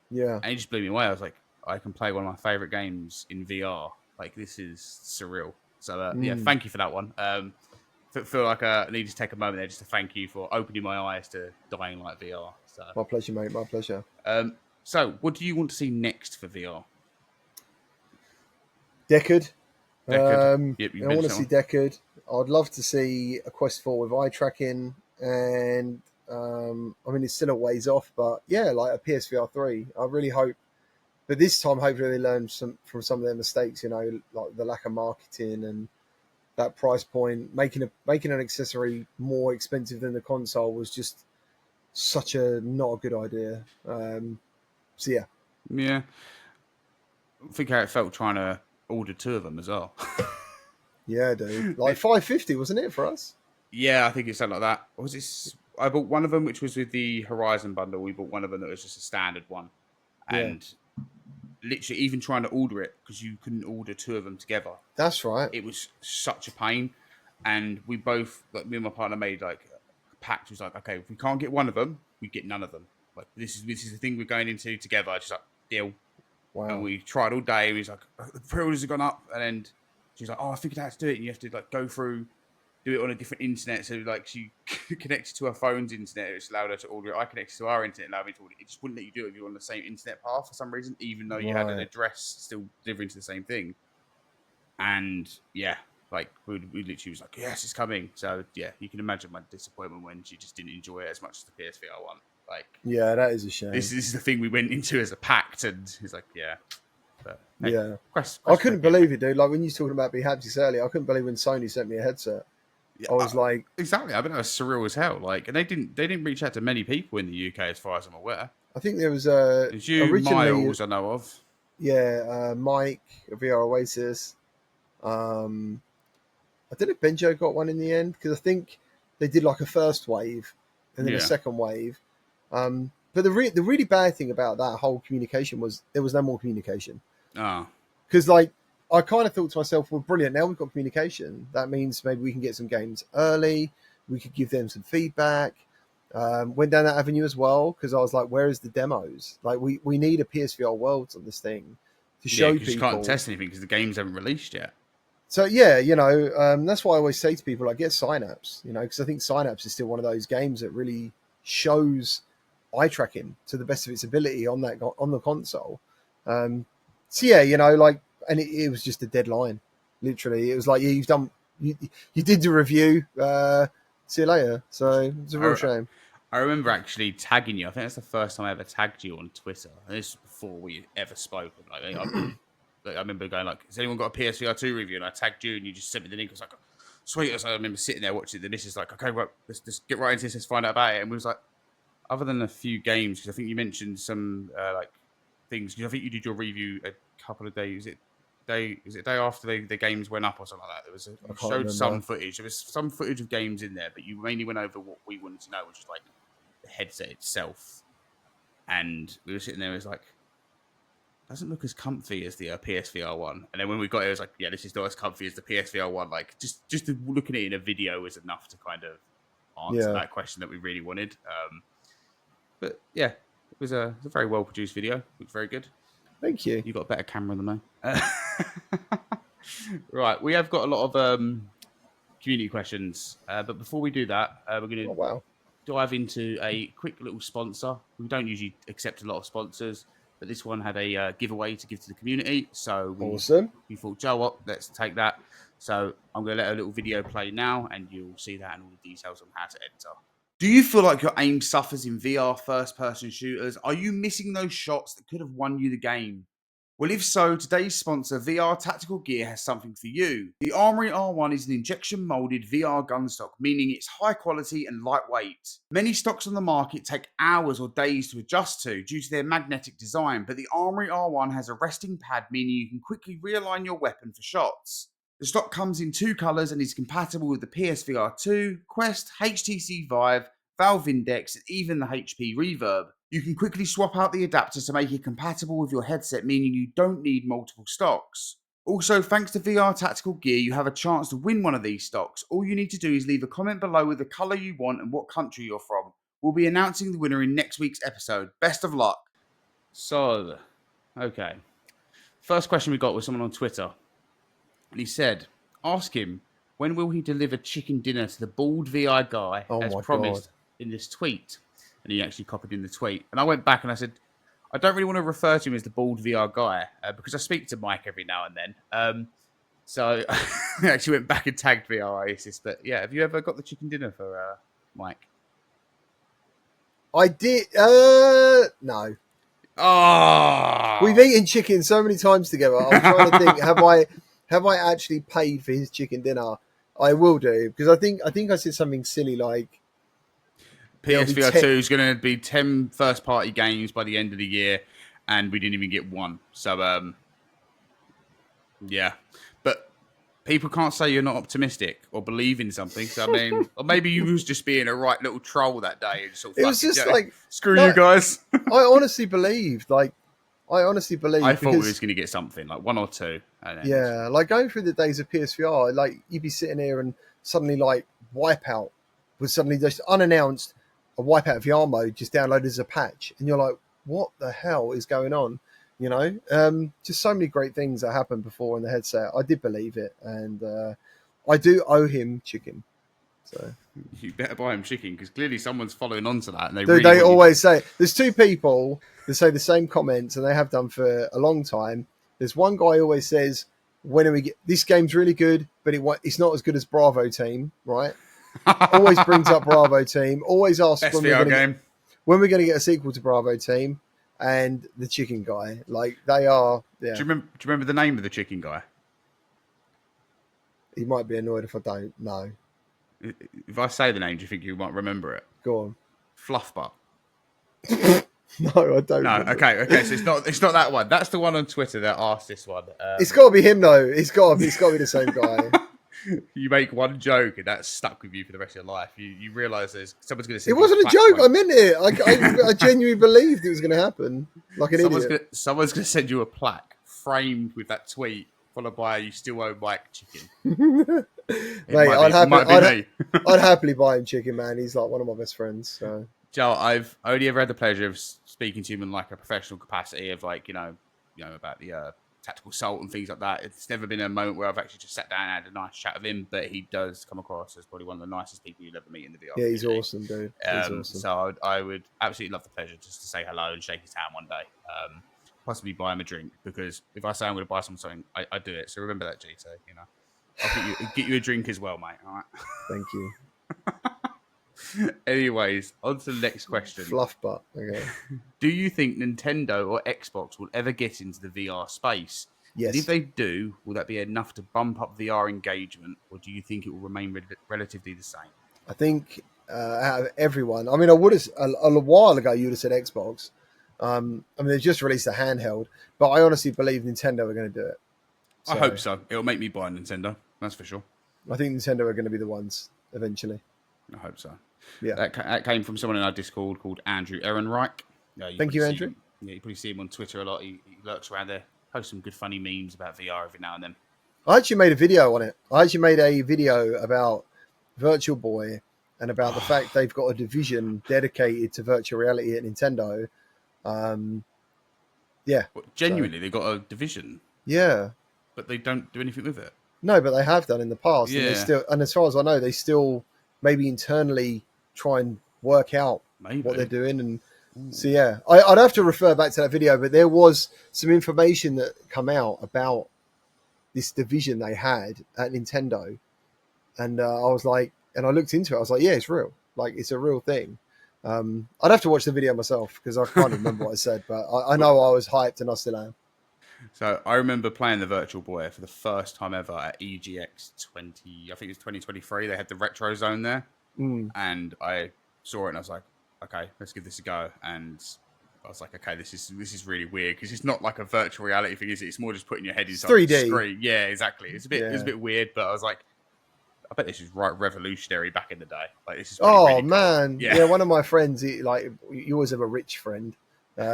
yeah. And it just blew me away. I was like, I can play one of my favorite games in VR. Like, this is surreal. So, yeah, thank you for that one. Feel like I need to take a moment there just to thank you for opening my eyes to Dying Light VR. So, My pleasure, mate. My pleasure. so what do you want to see next for VR? Deckard. Yep, you I want to mentioned see that Deckard. I'd love to see a Quest 4 with eye tracking, and I mean it's still a ways off, but yeah, like a PSVR 3. I really hope, but this time hopefully they learn from some of their mistakes. You know, like the lack of marketing and that price point, making an accessory more expensive than the console was just such a not a good idea. So yeah, one. Yeah. Think how it felt trying to order two of them as well. yeah, dude. Like 550, wasn't it for us? Yeah, I think it's something like that. Was this? I bought one of them, which was with the Horizon bundle. We bought one of them that was just a standard one, Yeah, and literally even trying to order it because you couldn't order two of them together. that's right. It was such a pain, and we both, like me and my partner, made like a pact. It was like, okay, if we can't get one of them, we get none of them. Like this is the thing we're going into together. Just like deal. And Wow. we tried all day. And he's like, the pre-orders have gone up, and then she's like, oh, I figured out how to do it. And you have to like go through, do it on a different internet. So like she connected to her phone's internet, which allowed her to order it. I connected to our internet, allowed me to order it. It just wouldn't let you do it if you were on the same internet path for some reason, even though you had an Right. address still delivering to the same thing. And yeah, like we literally was like, yes, it's coming. So yeah, you can imagine my disappointment when she just didn't enjoy it as much as the PSVR one. Like, Yeah, that is a shame. this is the thing we went into as a pact, and he's like, yeah. But hey, Yeah. Quest I couldn't again, believe it, dude. Like when you was talking about Behaptics earlier, I couldn't believe when Sony sent me a headset. yeah, I was like, exactly. I mean, that was surreal as hell. Like, and they didn't reach out to many people in the UK, as far as I'm aware. I think there was It's you, originally, Miles, I know of. yeah, Mike, VR Oasis. I don't know if Benjo got one in the end because I think they did like a first wave and then a Yeah. second wave. But the really bad thing about that whole communication was there was no more communication. Oh, Because like I kind of thought to myself, well, brilliant. Now we've got communication. That means maybe we can get some games early. We could give them some feedback. Went down that avenue as well because I was like, where is the demos? Like we need a PSVR Worlds on this thing to yeah, show because you people. can't test anything because the games haven't released yet. So yeah, you know, that's why I always say to people, like, get Synapse, you know, because I think Synapse is still one of those games that really shows eye tracking to the best of its ability on the console. So yeah, you know, like, and it was just a deadline. Literally, it was like, yeah, you did the review. See you later. So it's a real shame. I remember actually tagging you. I think that's the first time I ever tagged you on Twitter. And this is before we ever spoken. Like, I remember going like, "Has anyone got a PSVR 2 review?" And I tagged you, and you just sent me the link. I was like, "Sweet!" So I remember sitting there watching it. And this is like, "Okay, well, let's just get right into this. Let's find out about it." And we was like, other than a few games, because I think you mentioned some like things. I think you did your review a couple of days. Is it day after the games went up or something like that? You showed remember. some footage. There was some footage of games in there, but you mainly went over what we wanted to know, which was like the headset itself. And we were sitting there, it was like, doesn't look as comfy as the PSVR one. And then when we got it, it was like, yeah, this is not as comfy as the PSVR one. Like, just looking at it in a video was enough to kind of answer Yeah. that question that we really wanted. But yeah, was a very well produced video. Looked very good. Thank you. You got a better camera than me. Right, we have got a lot of community questions, but before we do that, we're going Oh to wow. dive into a quick little sponsor. We don't usually accept a lot of sponsors, but this one had a giveaway to give to the community, so Awesome. we thought, Joe, what? Let's take that. So I'm going to let a little video play now, and you'll see that and all the details on how to enter. Do you feel like your aim suffers in VR first-person shooters? Are you missing those shots that could have won you the game? Well, if so, today's sponsor, VR Tactical Gear, has something for you. The Armory R1 is an injection-molded VR gun stock, meaning it's high quality and lightweight. Many stocks on the market take hours or days to adjust to due to their magnetic design, but the Armory R1 has a resting pad, meaning you can quickly realign your weapon for shots. The stock comes in 2 colours and is compatible with the PSVR 2, Quest, HTC Vive, Valve Index, and even the HP Reverb. You can quickly swap out the adapter to make it compatible with your headset, meaning you don't need multiple stocks. Also, thanks to VR Tactical Gear, you have a chance to win one of these stocks. All you need to do is leave a comment below with the colour you want and what country you're from. We'll be announcing the winner in next week's episode. Best of luck. So, okay. First question we got was someone on Twitter. And he said, ask him, when will he deliver chicken dinner to the bald VI guy as promised in this tweet? And he actually copied in the tweet. And I went back and I said, I don't really want to refer to him as the bald VR guy because I speak to Mike every now and then. So I actually went back and tagged VR Oasis. But yeah, have you ever got the chicken dinner for Mike? I did. No. Oh, We've eaten chicken so many times together. I'm trying to think. Have I actually paid for his chicken dinner? I will do because I think I said something silly like PSVR 2 is going to be 10 first-party games by the end of the year, and we didn't even get one. So, yeah. But people can't say you're not optimistic or believe in something. So, I mean, or maybe you was just being a right little troll that day. And sort of it was just like, screw you guys. I honestly believed, I thought we was going to get something, like 1 or 2. And yeah, like going through the days of PSVR, like you'd be sitting here and suddenly like Wipeout was suddenly just unannounced. A Wipeout VR mode just downloaded as a patch, and you're like, what the hell is going on? You know, just so many great things that happened before in the headset. I did believe it, and I do owe him chicken. So you better buy him chicken because clearly someone's following on to that. And they always say there's 2 people that say the same comments, and they have done for a long time. There's one guy who always says, "When are we get this game's really good, but it's not as good as Bravo Team, right?" Always brings up Bravo Team. Always asks when we're going to get a sequel to Bravo Team, and the chicken guy. Like they are. Yeah. Do you remember the name of the chicken guy? He might be annoyed if I don't know. If I say the name, do you think you might remember it? Go on. Fluffbutt. No, I don't. No, okay. So it's not that one. That's the one on Twitter that asked this one. It's got to be him though. It's got to be the same guy. You make one joke and that's stuck with you for the rest of your life. You realise someone's going to say it wasn't a joke. I meant it. I genuinely believed it was going to happen. Like an idiot. Someone's going to send you a plaque framed with that tweet, followed by "You still owe Mike chicken." Mate, I'd happily buy him chicken, man. He's like one of my best friends. So. Joe, I've only ever had the pleasure of speaking to him in like a professional capacity of like, you know about the tactical assault and things like that. It's never been a moment where I've actually just sat down and had a nice chat with him, but he does come across as probably one of the nicest people you'll ever meet in the VR. Yeah, he's awesome, dude. He's awesome. So I would absolutely love the pleasure just to say hello and shake his hand one day. Possibly buy him a drink, because if I say I'm going to buy someone something, I do it. So remember that, GT. You know, I'll get you a drink as well, mate. All right. Thank you. Anyways, on to the next question. Fluffbutt. Okay. Do you think Nintendo or Xbox will ever get into the VR space? Yes. And if they do, will that be enough to bump up VR engagement, or do you think it will remain relatively the same? I think out of everyone, I mean, I would have a while ago you would have said Xbox. I mean, they've just released a handheld, but I honestly believe Nintendo are going to do it. So, I hope so. It'll make me buy a Nintendo, that's for sure. I think Nintendo are going to be the ones eventually. I hope so. Yeah, that came from someone in our Discord called Andrew Ehrenreich. Thank you, Andrew. You probably see him on Twitter a lot. He lurks around there, posts some good funny memes about VR every now and then. I actually made a video on it. I actually made a video about Virtual Boy and about the fact they've got a division dedicated to virtual reality at Nintendo. Yeah, But genuinely, they got a division, yeah. but they don't do anything with it. No, but they have done in the past, and they Yeah, still, and as far as I know, they still maybe internally try and work out what they're maybe. doing. And so, Ooh. yeah, I'd have to refer back to that video, but there was some information that come out about this division they had at Nintendo, and I was like, and I looked into it, I was like, yeah, it's real, like it's a real thing. I'd have to watch the video myself because I can't even remember what I said, but I know I was hyped, and I still am. So I remember playing the Virtual Boy for the first time ever at EGX 20. I think it's 2023. They had the retro zone there, Mm. and I saw it and I was like, okay, let's give this a go. And I was like, okay, this is really weird because it's not like a virtual reality thing, is it? It's more just putting your head It's inside the 3D. screen. Yeah, exactly. It's a Yeah. bit weird, but I was like, I bet this is right revolutionary back in the day. Like this is probably Oh really cool. man, Yeah, yeah. One of my friends, like you always have a rich friend. My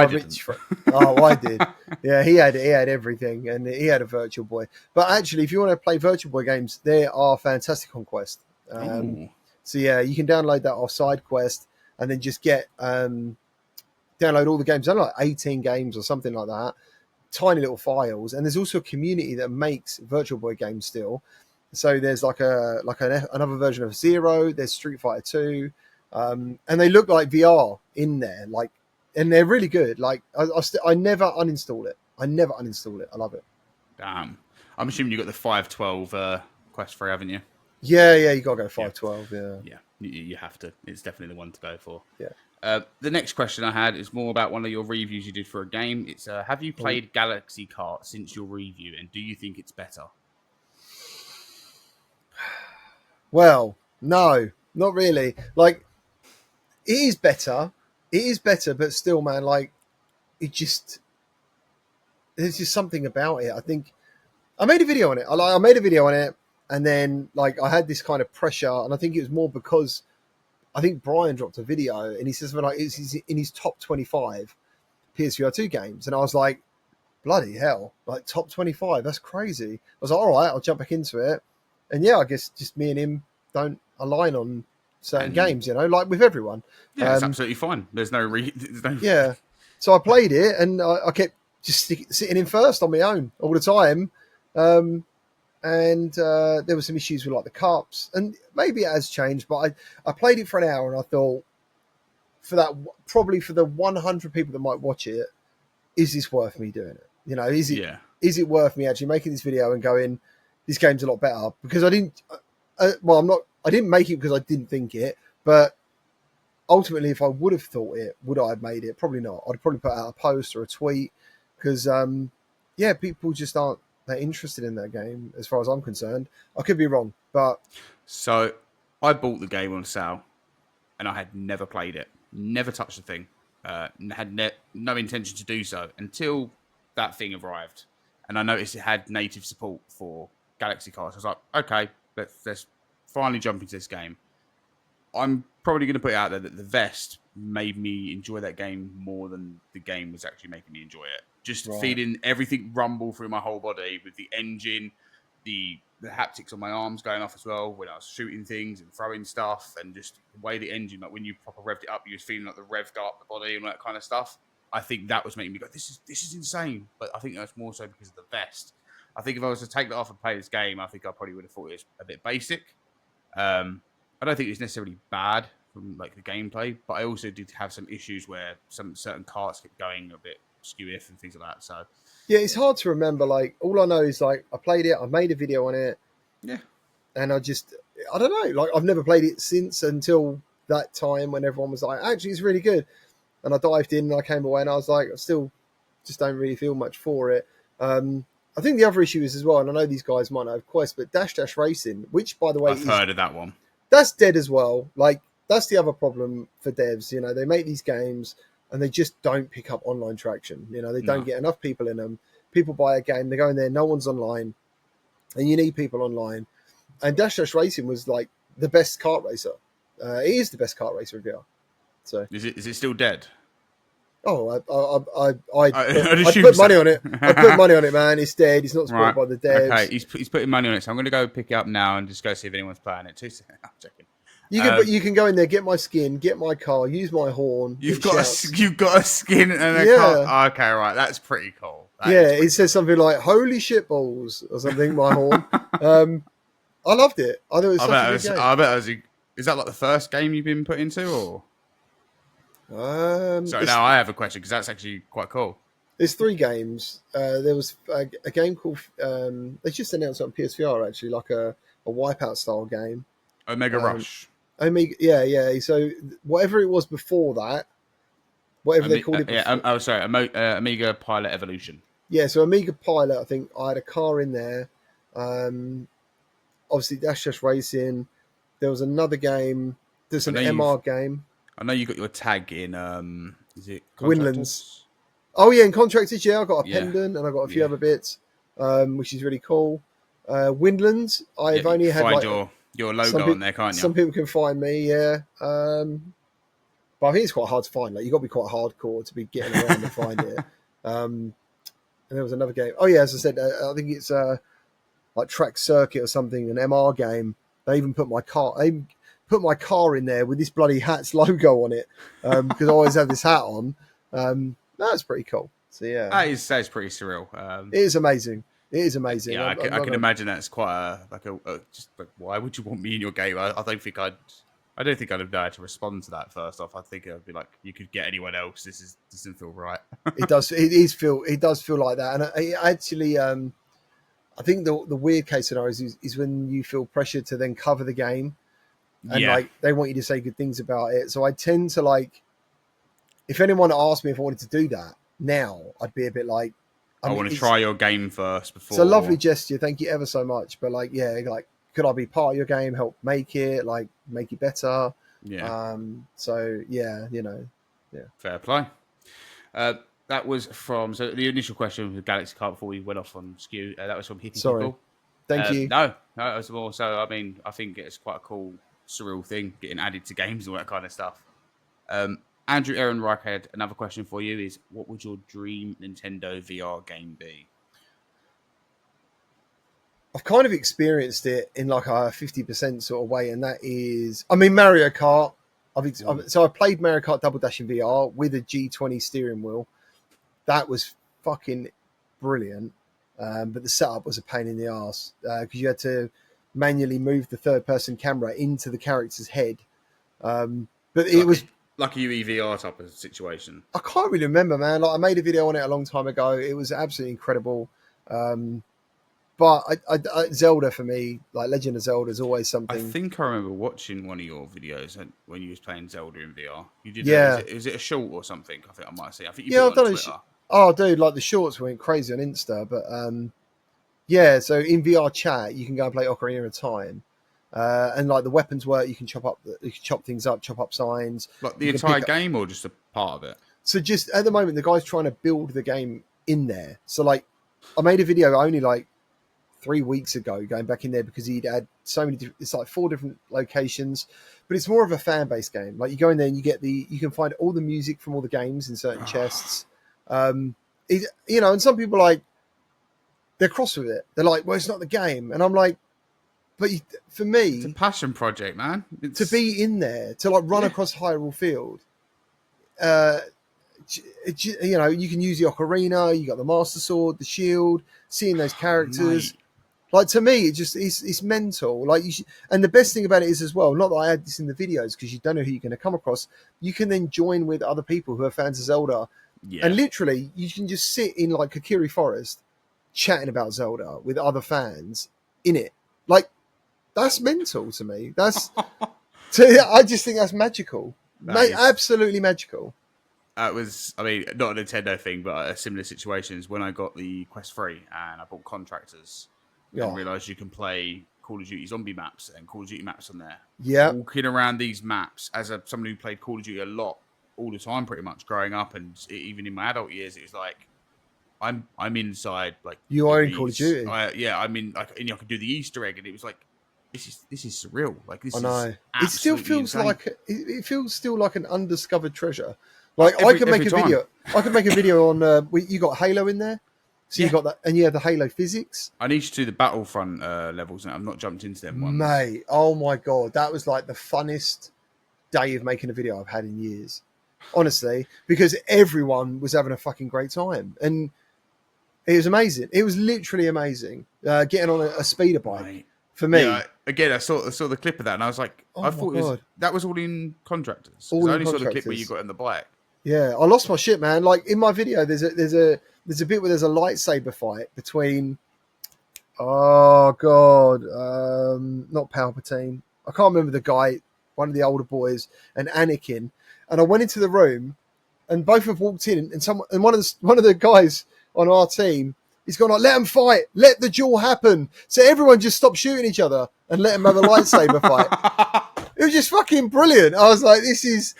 I rich didn't. friend. Oh, I did. Yeah, he had everything, and he had a Virtual Boy. But actually, if you want to play Virtual Boy games, they are fantastic on Quest. Ooh, So yeah, you can download that off SideQuest, and then just get download all the games. They're like 18 games or something like that. Tiny little files, and there's also a community that makes Virtual Boy games still. So there's another version of Zero. There's Street Fighter 2, and they look like VR in there, like, and they're really good. Like I never uninstall it. I never uninstall it. I love it. damn. I'm assuming you got the 512 Quest 3, haven't you? Yeah, yeah. You gotta go Yeah. 512. Yeah, Yeah, you have to. It's definitely the one to go for. yeah. The next question I had is more about one of your reviews you did for a game. It's have you Oh, played Galaxy Kart since your review, and do you think it's better? well, no, not really. Like it is better. It is better, but still, man. Like it just there's just something about it. I think I made a video on it. I made a video on it, and then like I had this kind of pressure, and I think it was more because I think Brian dropped a video, and he says something like it's in his top 25 PSVR 2 games, and I was like, bloody hell, like top 25, that's crazy. I was like, all right, I'll jump back into it, and yeah, I guess just me and him don't align on certain And games, like with everyone. yeah, it's Um, absolutely fine. There's no. yeah, so I played it, and I kept just sitting in first on my own all the time. Um, and there were some issues with like the cups, and maybe it has changed, but I played it for an hour, and I thought for that, probably for the 100 people that might watch it, is this worth me doing it? Yeah, Is it worth me actually making this video and going, this game's a lot better? Because I didn't, I didn't make it because I didn't think it, but ultimately, if I would have thought it, would I have made it? Probably not. I'd probably put out a post or a tweet because, yeah, people just aren't that interested in that game as far as I'm concerned. I could be wrong, but so I bought the game on sale, and I had never played it, never touched the thing, no intention to do so until that thing arrived, and I noticed it had native support for Galaxy Cars. I was like, okay, let's finally jump into this game. I'm probably going to put it out there that the vest made me enjoy that game more than the game was actually making me enjoy it. Just right, feeling everything rumble through my whole body with the engine, the haptics on my arms going off as well when I was shooting things and throwing stuff, and just the way the engine, like when you proper revved it up, you was feeling like the rev go up the body and all that kind of stuff. I think that was making me go, this is insane. But I think that's more so because of the vest. I think if I was to take that off and play this game, I think I probably would have thought it was a bit basic. I don't think it's necessarily bad from like the gameplay, but I also did have some issues where some certain carts kept going a bit skew-if and things like that. So yeah, it's hard to remember. Like all I know is like I played it, I made a video on it, yeah, and I don't know. Like I've never played it since until that time when everyone was like, actually, it's really good. And I dived in and I came away and I was like, I still just don't really feel much for it. I think the other issue is as well, and I know these guys might not have Quest, but Dash Dash Racing, which by the way I've is heard of that one. that's dead as well. Like that's the other problem for devs. They make these games and they just don't pick up online traction. They don't No, get enough people in them. People buy a game, they go in there, no one's online, and you need people online. And Dash Dash Racing was like the best kart racer. It is the best kart racer in VR. So, is it still dead? oh, I'd I'd assume put so. money on it. I'd put money on it, man. It's dead. It's not supported Right. by the Okay. devs. He's putting money on it, so I'm going to go pick it up now and just go see if anyone's playing it too. I'm checking. You can go in there, get my skin, get my car, use my horn. You've got a skin and a car. Oh, okay, right. That's pretty cool. It says something like "Holy shit balls" or something. My horn. I loved it. I thought it was such a good game. I bet it was. Is that like the first game you've been put into, or? So now I have a question because that's actually quite cool. There's 3 games. There was a game called. They just announced it on PSVR actually, like a Wipeout style game. Omega Rush. Omega, yeah. So whatever it was before that, whatever they called it. Yeah. Sorry. Amiga Pilot Evolution. Yeah. So Amiga Pilot. I think I had a car in there. Obviously, that's just racing. There was another game. There's an MR game. I know you got your tag in. Is it Windlands? Oh yeah, in Contractors. Yeah, I got a pendant and I got a few other bits, which is really cool. Windlands. I've only had like your logo on there, can't you? Some people can find me. Yeah. But I think it's quite hard to find. Like you got to be quite hardcore to be getting around and find it. And there was another game. Oh yeah, as I said, I think it's like Track Circuit or something, an MR game. They even put my car in there with this bloody hat's logo on it because I always have this hat on. That's pretty cool. So yeah, that is pretty surreal. It is amazing. It is amazing. Yeah, I can imagine that's quite just like, why would you want me in your game? I don't think I'd have known how to respond to that. First off, I think I'd be like, you could get anyone else. This doesn't feel right. It does. It does feel like that. And I actually, I think the weird case scenario is when you feel pressure to then cover the game, and like they want you to say good things about it. So I tend to like, if anyone asked me if I wanted to do that now, I'd be a bit like, I want to try your game first before. It's a lovely gesture. Thank you ever so much. But like, yeah, like, could I be part of your game? Help make it better. Yeah. So yeah, Fair play. That was from the initial question with Galaxy Car before we went off on skew. That was from Hippie People. Thank you. No, it was more. So I mean, I think it's quite a cool, surreal thing getting added to games and all that kind of stuff. Andrew Aaron Reich had another question for you: is what would your dream Nintendo VR game be? I've kind of experienced it in like a 50% sort of way, and that is, I mean, Mario Kart. So I played Mario Kart Double Dash in VR with a G20 steering wheel. That was fucking brilliant, but the setup was a pain in the ass because you had to manually move the third-person camera into the character's head. But it was like a UEVR type of situation. I can't really remember, man. Like I made a video on it a long time ago. It was absolutely incredible. But Zelda for me, like Legend of Zelda, is always something. I think I remember watching one of your videos when you was playing Zelda in VR. You did, is it a short or something? I think I might see. I think you put it on Twitter. Oh, dude, like the shorts went crazy on Insta, but yeah. So in VR chat, you can go and play Ocarina of Time, and like the weapons work. You can chop things up, chop up signs. Like the entire game, or just a part of it. So just at the moment, the guy's trying to build the game in there. So like, I made a video only like 3 weeks ago going back in there because he'd had so many it's like 4 different locations, but it's more of a fan base game. Like you go in there and you can find all the music from all the games in certain chests. And some people like they're cross with it. They're like, well, it's not the game. And I'm like, but for me, it's a passion project, man. To be in there, to like run across Hyrule Field, you can use the ocarina, you got the Master Sword, the shield, seeing those characters. Mate. Like to me, it's mental. Like and the best thing about it is as well, not that I had this in the videos because you don't know who you're going to come across. You can then join with other people who are fans of Zelda, and literally you can just sit in like Kokiri Forest, chatting about Zelda with other fans in it. Like that's mental to me. I just think that's magical, absolutely magical. It was, I mean, not a Nintendo thing, but a similar situation is when I got the Quest 3 and I bought Contractors. And realised you can play Call of Duty zombie maps and Call of Duty maps on there. Yeah. Walking around these maps as someone who played Call of Duty a lot, all the time pretty much, growing up, and even in my adult years, it was like, I'm inside, like... You are in Call of Duty? I'm in, like, and I could do the Easter egg, and it was like, this is surreal. Like, this I know. is It still feels insane. like... It feels still like an undiscovered treasure. Like, I could make a video on... you got Halo in there? So you got that, and you had the Halo physics. I need you to do the Battlefront levels, and I've not jumped into them ones. Mate, oh my God. That was like the funnest day of making a video I've had in years. Honestly, because everyone was having a fucking great time. And it was amazing. It was literally amazing. Getting on a speeder bike. Right. For me. Yeah, again, I saw the clip of that, and I was like, Oh I my thought God. that was all in contractors. All I in only saw the clip where contractors. you got in the bike. Yeah, I lost my shit, man. Like in my video, there's a bit where there's a lightsaber fight between, oh God, not Palpatine. I can't remember the guy, one of the older boys, and Anakin. And I went into the room, and both have walked in, and one of the guys on our team, he's gone like, let them fight, let the duel happen. So everyone just stopped shooting each other and let them have a lightsaber fight. It was just fucking brilliant. I was like, this is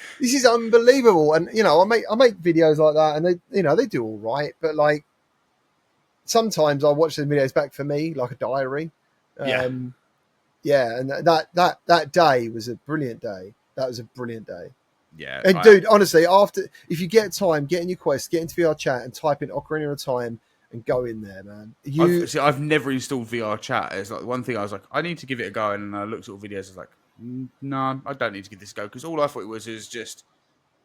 unbelievable. And you know, I make videos like that, and they do all right. But like, sometimes I watch the videos back for me, like a diary. Yeah. Yeah. And that day was a brilliant day. That was a brilliant day. Yeah. And dude, honestly, if you get time, get in your Quest, get into VR chat, and type in Ocarina of Time, and go in there, man. I've never installed VR chat. It's like one thing I was like, I need to give it a go, and I looked at all videos. I was like, no, I don't need to give this a go, because all I thought it was just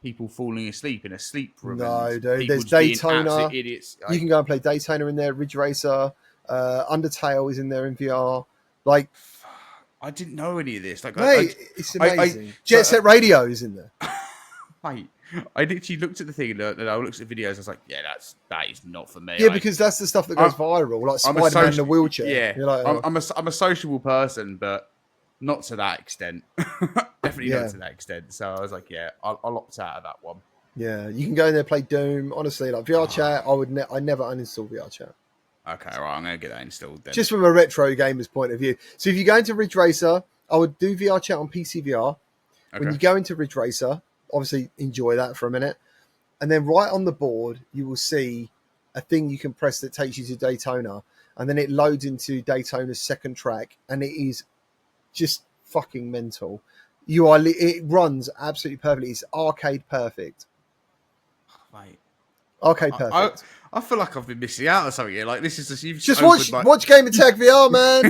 people falling asleep in a sleep room. No, and dude. people There's just being Daytona. absolute idiots. You can go and play Daytona in there. Ridge Racer, Undertale is in there in VR. Like, I didn't know any of this. Like, mate, it's amazing. so, Jet Set Radio is in there. Mate, I literally looked at the thing and I looked at the videos. I was like, yeah, that is not for me. Yeah, because that's the stuff that goes viral, like Spider-Man in a wheelchair. Yeah, you're like, I'm a sociable person, but not to that extent. Definitely not to that extent. So I was like, yeah, I'll opt out of that one. Yeah, you can go in there, play Doom. Honestly, like VR chat, I never uninstall VR chat. Okay, right, I'm gonna get that installed then. Just from a retro gamer's point of view. So if you go into Ridge Racer, I would do VR chat on PC VR. Okay. When you go into Ridge Racer, obviously enjoy that for a minute, and then right on the board you will see a thing you can press that takes you to Daytona, and then it loads into Daytona's second track, and it is just fucking mental. It runs absolutely perfectly. It's arcade perfect. Mate, arcade perfect. I feel like I've been missing out on something here. Like, this is just watch Gamertag VR, man.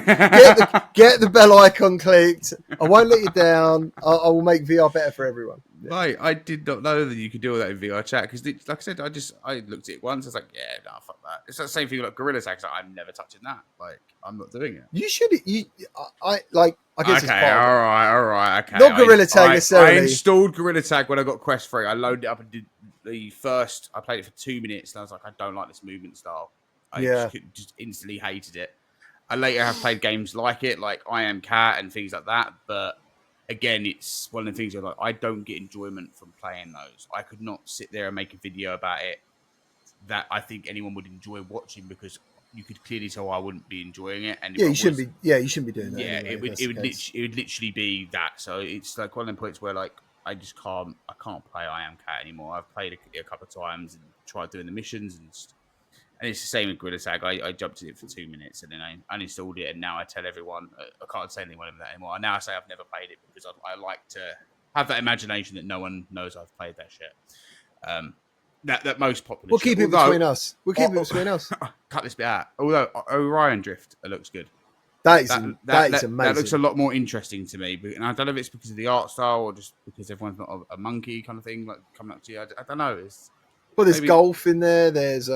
Get the bell icon clicked. I won't let you down. I will make VR better for everyone. Yeah. Mate, I did not know that you could do all that in VR chat, because, like I said, I looked at it once. I was like, yeah, no, fuck that. It's the same thing like Gorilla Tag. Like, I'm never touching that. Like, I'm not doing it. You should. I guess. Okay, all right. Okay, not Gorilla Tag necessarily. I installed Gorilla Tag when I got Quest 3. I loaded it up and did the first. I played it for 2 minutes, and I was like, I don't like this movement style. I just instantly hated it. I later have played games like it, like I Am Cat and things like that. But again, it's one of the things where, like, I don't get enjoyment from playing those. I could not sit there and make a video about it that I think anyone would enjoy watching, because you could clearly tell I wouldn't be enjoying it. And you shouldn't be. Yeah, you shouldn't be doing that. Yeah, anyway, it would literally be that. So it's like one of the points where, like, I can't play I Am Cat anymore. I've played it a couple of times and tried doing the missions, and it's the same with Gorilla Tag. I jumped in it for 2 minutes and then I uninstalled it, and now I tell everyone I can't say anyone that anymore. Now I say I've never played it, because I like to have that imagination that no one knows I've played that shit. That most popular. We'll keep it between us. We'll keep it between us. Cut this bit out. Although Orion Drift looks good. That is amazing. That looks a lot more interesting to me, and I don't know if it's because of the art style or just because everyone's not a monkey kind of thing, like coming up to you. I don't know. There's golf in there. There's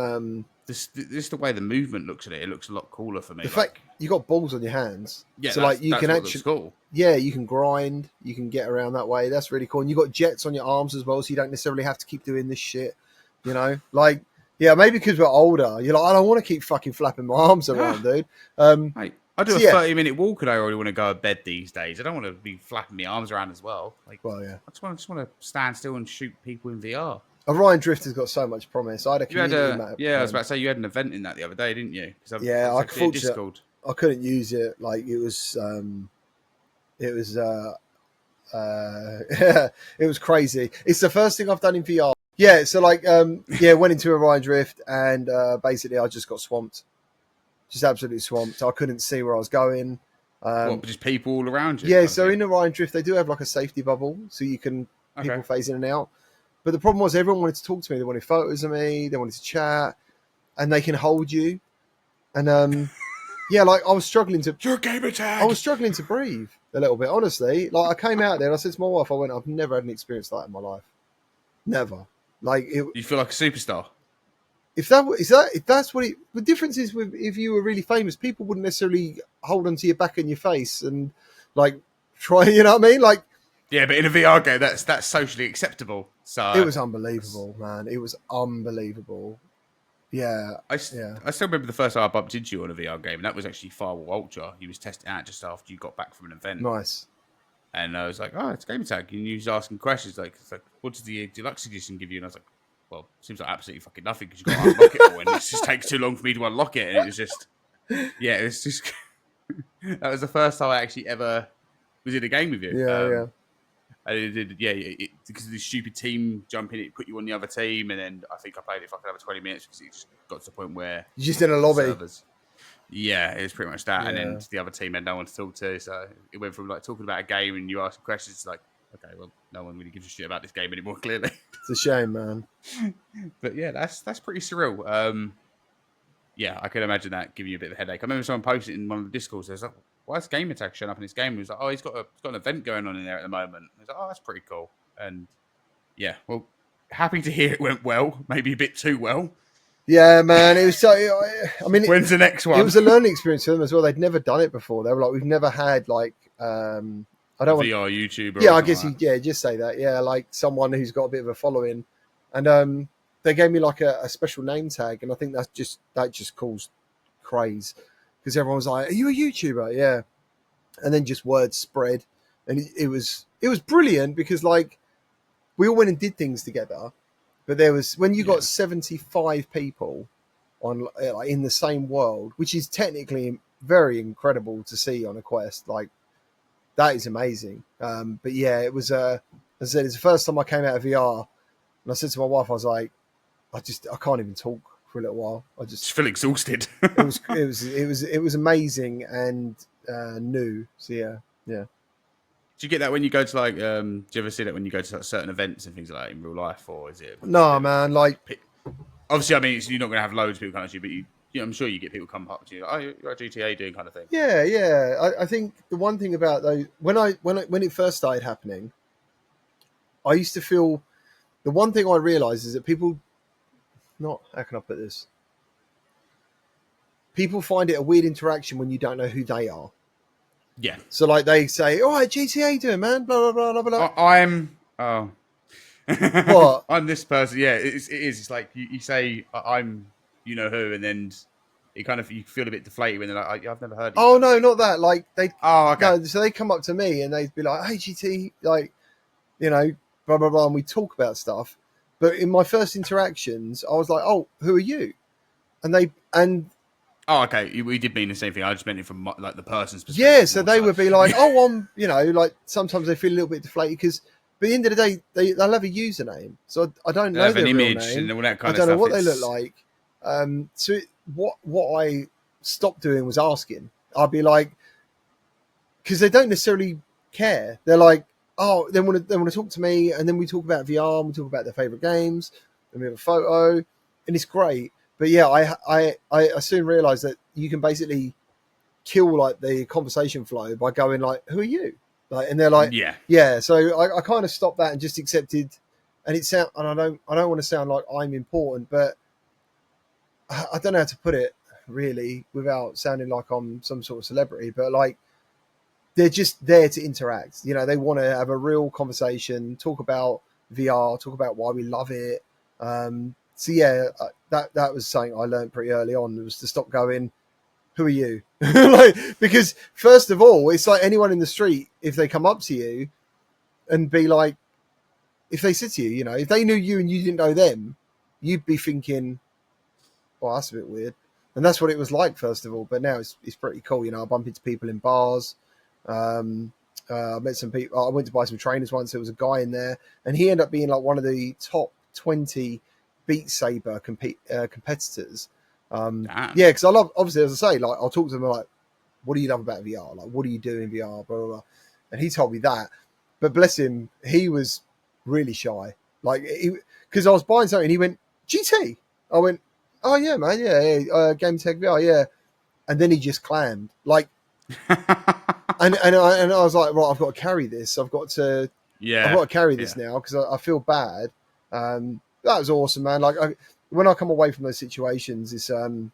this the way the movement looks at it. It looks a lot cooler for me. The fact you got balls on your hands, yeah. So like you can actually, cool. Yeah, you can grind. You can get around that way. That's really cool. And you got jets on your arms as well, so you don't necessarily have to keep doing this shit. You know, like, yeah, maybe because we're older, you're like, I don't want to keep fucking flapping my arms around, dude. Mate, I do a 30-minute walk and I already want to go to bed these days. I don't want to be flapping my arms around as well. Like, well, yeah. I just want to stand still and shoot people in VR. Orion Drift has got so much promise. I had a community map. Yeah, I was about to say, you had an event in that the other day, didn't you? I couldn't use it. Like, it was it was crazy. It's the first thing I've done in VR. Yeah, so like, went into Orion Drift, and basically I just got swamped. Just absolutely swamped. I couldn't see where I was going. Just people all around you? Yeah, so in Orion Drift, they do have like a safety bubble, so you can people phase in and out. But the problem was everyone wanted to talk to me. They wanted photos of me. They wanted to chat. and they can hold you. And yeah, like I was struggling to. You're a gamer tag. I was struggling to breathe a little bit, honestly. Like I came out there and I said to my wife, I've never had an experience like that in my life. Never. Like it, You feel like a superstar. if that's what it. The difference is with if you were really famous, people wouldn't necessarily hold onto your back and your face and like try. You know what I mean? Like Yeah, but in a VR game, that's socially acceptable. So it was unbelievable, man. It was unbelievable. Yeah, I yeah. still remember the first time I bumped into you on a VR game, and that was actually Firewall Ultra. You was testing out just after you got back from an event. Nice. And I was like, oh, it's Gamertag. And you was asking questions like, what does the deluxe edition give you? And I was like, well, seems like absolutely fucking nothing because you've got to unlock it all. And it just takes too long for me to unlock it. And it was just, yeah, it was just, that was the first time I actually ever was in a game with you. Yeah. And it did, because of this stupid team jumping, it put you on the other team. And then I think I played it for another 20 minutes because it just got to the point where. You just in a lobby. Servers, yeah, it was pretty much that. Yeah. And then the other team had no one to talk to. So it went from like talking about a game and you asking questions to like, okay, well, no one really gives a shit about this game anymore, clearly. It's a shame, man. But yeah, that's pretty surreal. Yeah, I can imagine that giving you a bit of a headache. I remember someone posted in one of the discords, there's like, why is Gamertag showing up in this game? He was like, oh, he's got an event going on in there at the moment. I was like, oh, that's pretty cool. And yeah, well, happy to hear it went well, maybe a bit too well. Yeah, man. It was so. I mean, when's the next one? It was a learning experience for them as well. They'd never done it before. They were like, we've never had like. I don't want VR YouTuber. Yeah, I guess just say that. Yeah, like someone who's got a bit of a following, and they gave me like a special name tag, and I think that just caused craze because everyone was like, "Are you a YouTuber?" Yeah, and then just words spread, and it was brilliant because like we all went and did things together. But there was when you got 75 people on like, in the same world, which is technically very incredible to see on a quest. Like that is amazing. But yeah, it was. As I said, it's the first time I came out of VR, and I said to my wife, I was like, I can't even talk for a little while. I just feel exhausted. it was amazing and new. So yeah. Do you get that when you go to like? Do you ever see that when you go to like, certain events and things like that in real life, or is it? No, man. Like, obviously, I mean, you're not going to have loads of people coming to you, but I'm sure you get people come up to you. Like, oh, you're a GTA doing kind of thing. Yeah. I think the one thing about those when it first started happening, I used to feel the one thing I realized is that people, how can I put this? People find it a weird interaction when you don't know who they are. Yeah. So like they say, "All right, GTA doing, man?" Blah blah blah blah blah. What? I'm this person. Yeah, it is. It's like you say I'm, you know who, and then you feel a bit deflated when they're like, I've never heard of you. Oh no, not that. Like they. Oh, okay. No, so they come up to me and they'd be like, "Hey, GT, like, you know, blah blah blah," and we talk about stuff. But in my first interactions, I was like, "Oh, who are you?" And oh, okay. We did mean the same thing. I just meant it from like the person's perspective. Yeah, so they would be like, "Oh, I'm," you know, like sometimes they feel a little bit deflated because, but at the end of the day, they'll have a username. So I don't know their real name. And all that kind I don't of know what stuff. they look like. So what I stopped doing was asking. I'd be like, because they don't necessarily care. They're like, oh, they want to talk to me, and then we talk about VR, and we talk about their favorite games, and we have a photo, and it's great. But yeah, I soon realised that you can basically kill like the conversation flow by going like, "Who are you?" Like, and they're like, "Yeah." So I kind of stopped that and just accepted. And I don't want to sound like I'm important, but I don't know how to put it really without sounding like I'm some sort of celebrity. But like, they're just there to interact. You know, they want to have a real conversation, talk about VR, talk about why we love it. So yeah, that was something I learned pretty early on, was to stop going, "Who are you?" Like, because first of all, it's like anyone in the street, if they come up to you and be like, if they said to you, you know, if they knew you and you didn't know them, you'd be thinking, well, that's a bit weird. And that's what it was like, first of all. But now it's pretty cool. You know, I bump into people in bars. I met some people. I went to buy some trainers once. There was a guy in there, and he ended up being like one of the top 20 Beat Saber competitors. Yeah, because I love, obviously, as I say, like I'll talk to them like, "What do you love about VR? Like, what do you do in VR?" Blah blah blah. And he told me that. But bless him, he was really shy. Like, because I was buying something, and he went, "GT." I went, oh yeah, man, yeah, GamertagVR, yeah. And then he just clammed, like, and I was like, right, I've got to carry this. I've got to Yeah, carry yeah. this now because I feel bad. That was awesome, man. Like, when I come away from those situations, it's an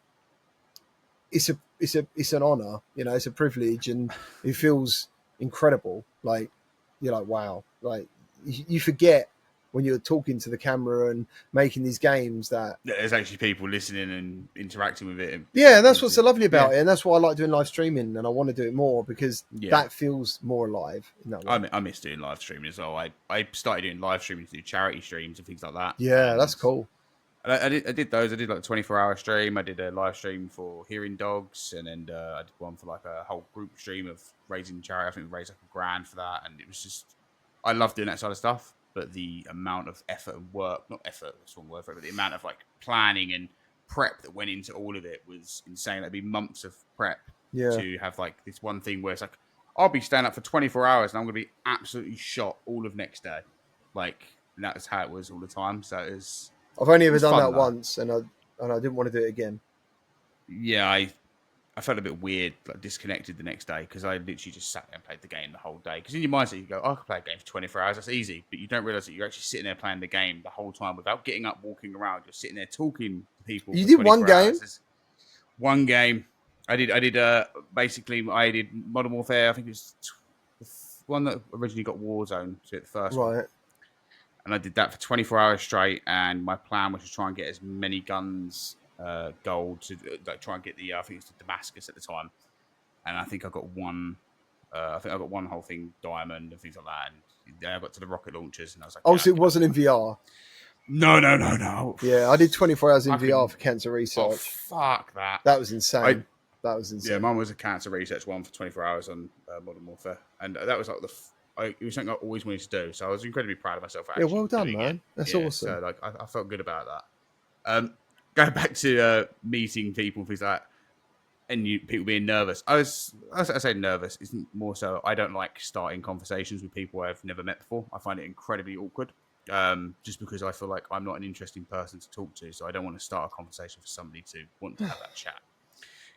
honor, you know, it's a privilege, and it feels incredible. Like, you're like, wow, like you forget when you're talking to the camera and making these games that There's actually people listening and interacting with it. yeah, and that's what's so lovely Yeah, about it, and that's why I like doing live streaming, and I want to do it more because yeah. that feels more alive in that way. I miss doing live streaming as well. I started doing live streaming to do charity streams and things like that. Yeah, And that's cool. I did those. I did like a 24-hour stream. I did a live stream for hearing dogs, and then I did one for like a whole group stream of raising charity. I think we raised like $1,000 for that, and it was just I love doing that side of stuff. But the amount of effort and work—not effort, that's the wrong word for it—but the amount of like planning and prep that went into all of it was insane. That'd be months of prep to have like this one thing where it's like I'll be staying up for 24 hours and I'm going to be absolutely shot all of next day. Like that's how it was all the time. So I've only ever done fun, that though. once, and I didn't want to do it again. Yeah, I felt a bit weird, like disconnected the next day because I literally just sat there and played the game the whole day. Because in your mindset, you go, oh, I could play a game for 24 hours, that's easy. But you don't realize that you're actually sitting there playing the game the whole time without getting up, walking around. You're sitting there talking to people. You For did one 24 game? hours. There's one game. I did basically, I did Modern Warfare. I think it was the one that originally got Warzone, so the first one. Right. And I did that for 24 hours straight. And my plan was to try and get as many guns, gold, to like try and get the I think it's the Damascus at the time. And I think I got one. I think I got one whole thing diamond and things like that. And then I got to the rocket launchers, and I was like, Oh, so it wasn't in VR? No. Yeah, I did 24 hours in I VR for cancer research. Oh, fuck that. That was insane. That was insane. Yeah, mine was a cancer research one for 24 hours on Modern Warfare, and that was like it was something I always wanted to do. So I was incredibly proud of myself. For Yeah, actually well done, doing man. it. That's Yeah, awesome. So like, I felt good about that. Going back to meeting people, things like that, and people being nervous. I say nervous. It's more so I don't like starting conversations with people I've never met before. I find it incredibly awkward. Just because I feel like I'm not an interesting person to talk to, so I don't want to start a conversation for somebody to want to have that chat.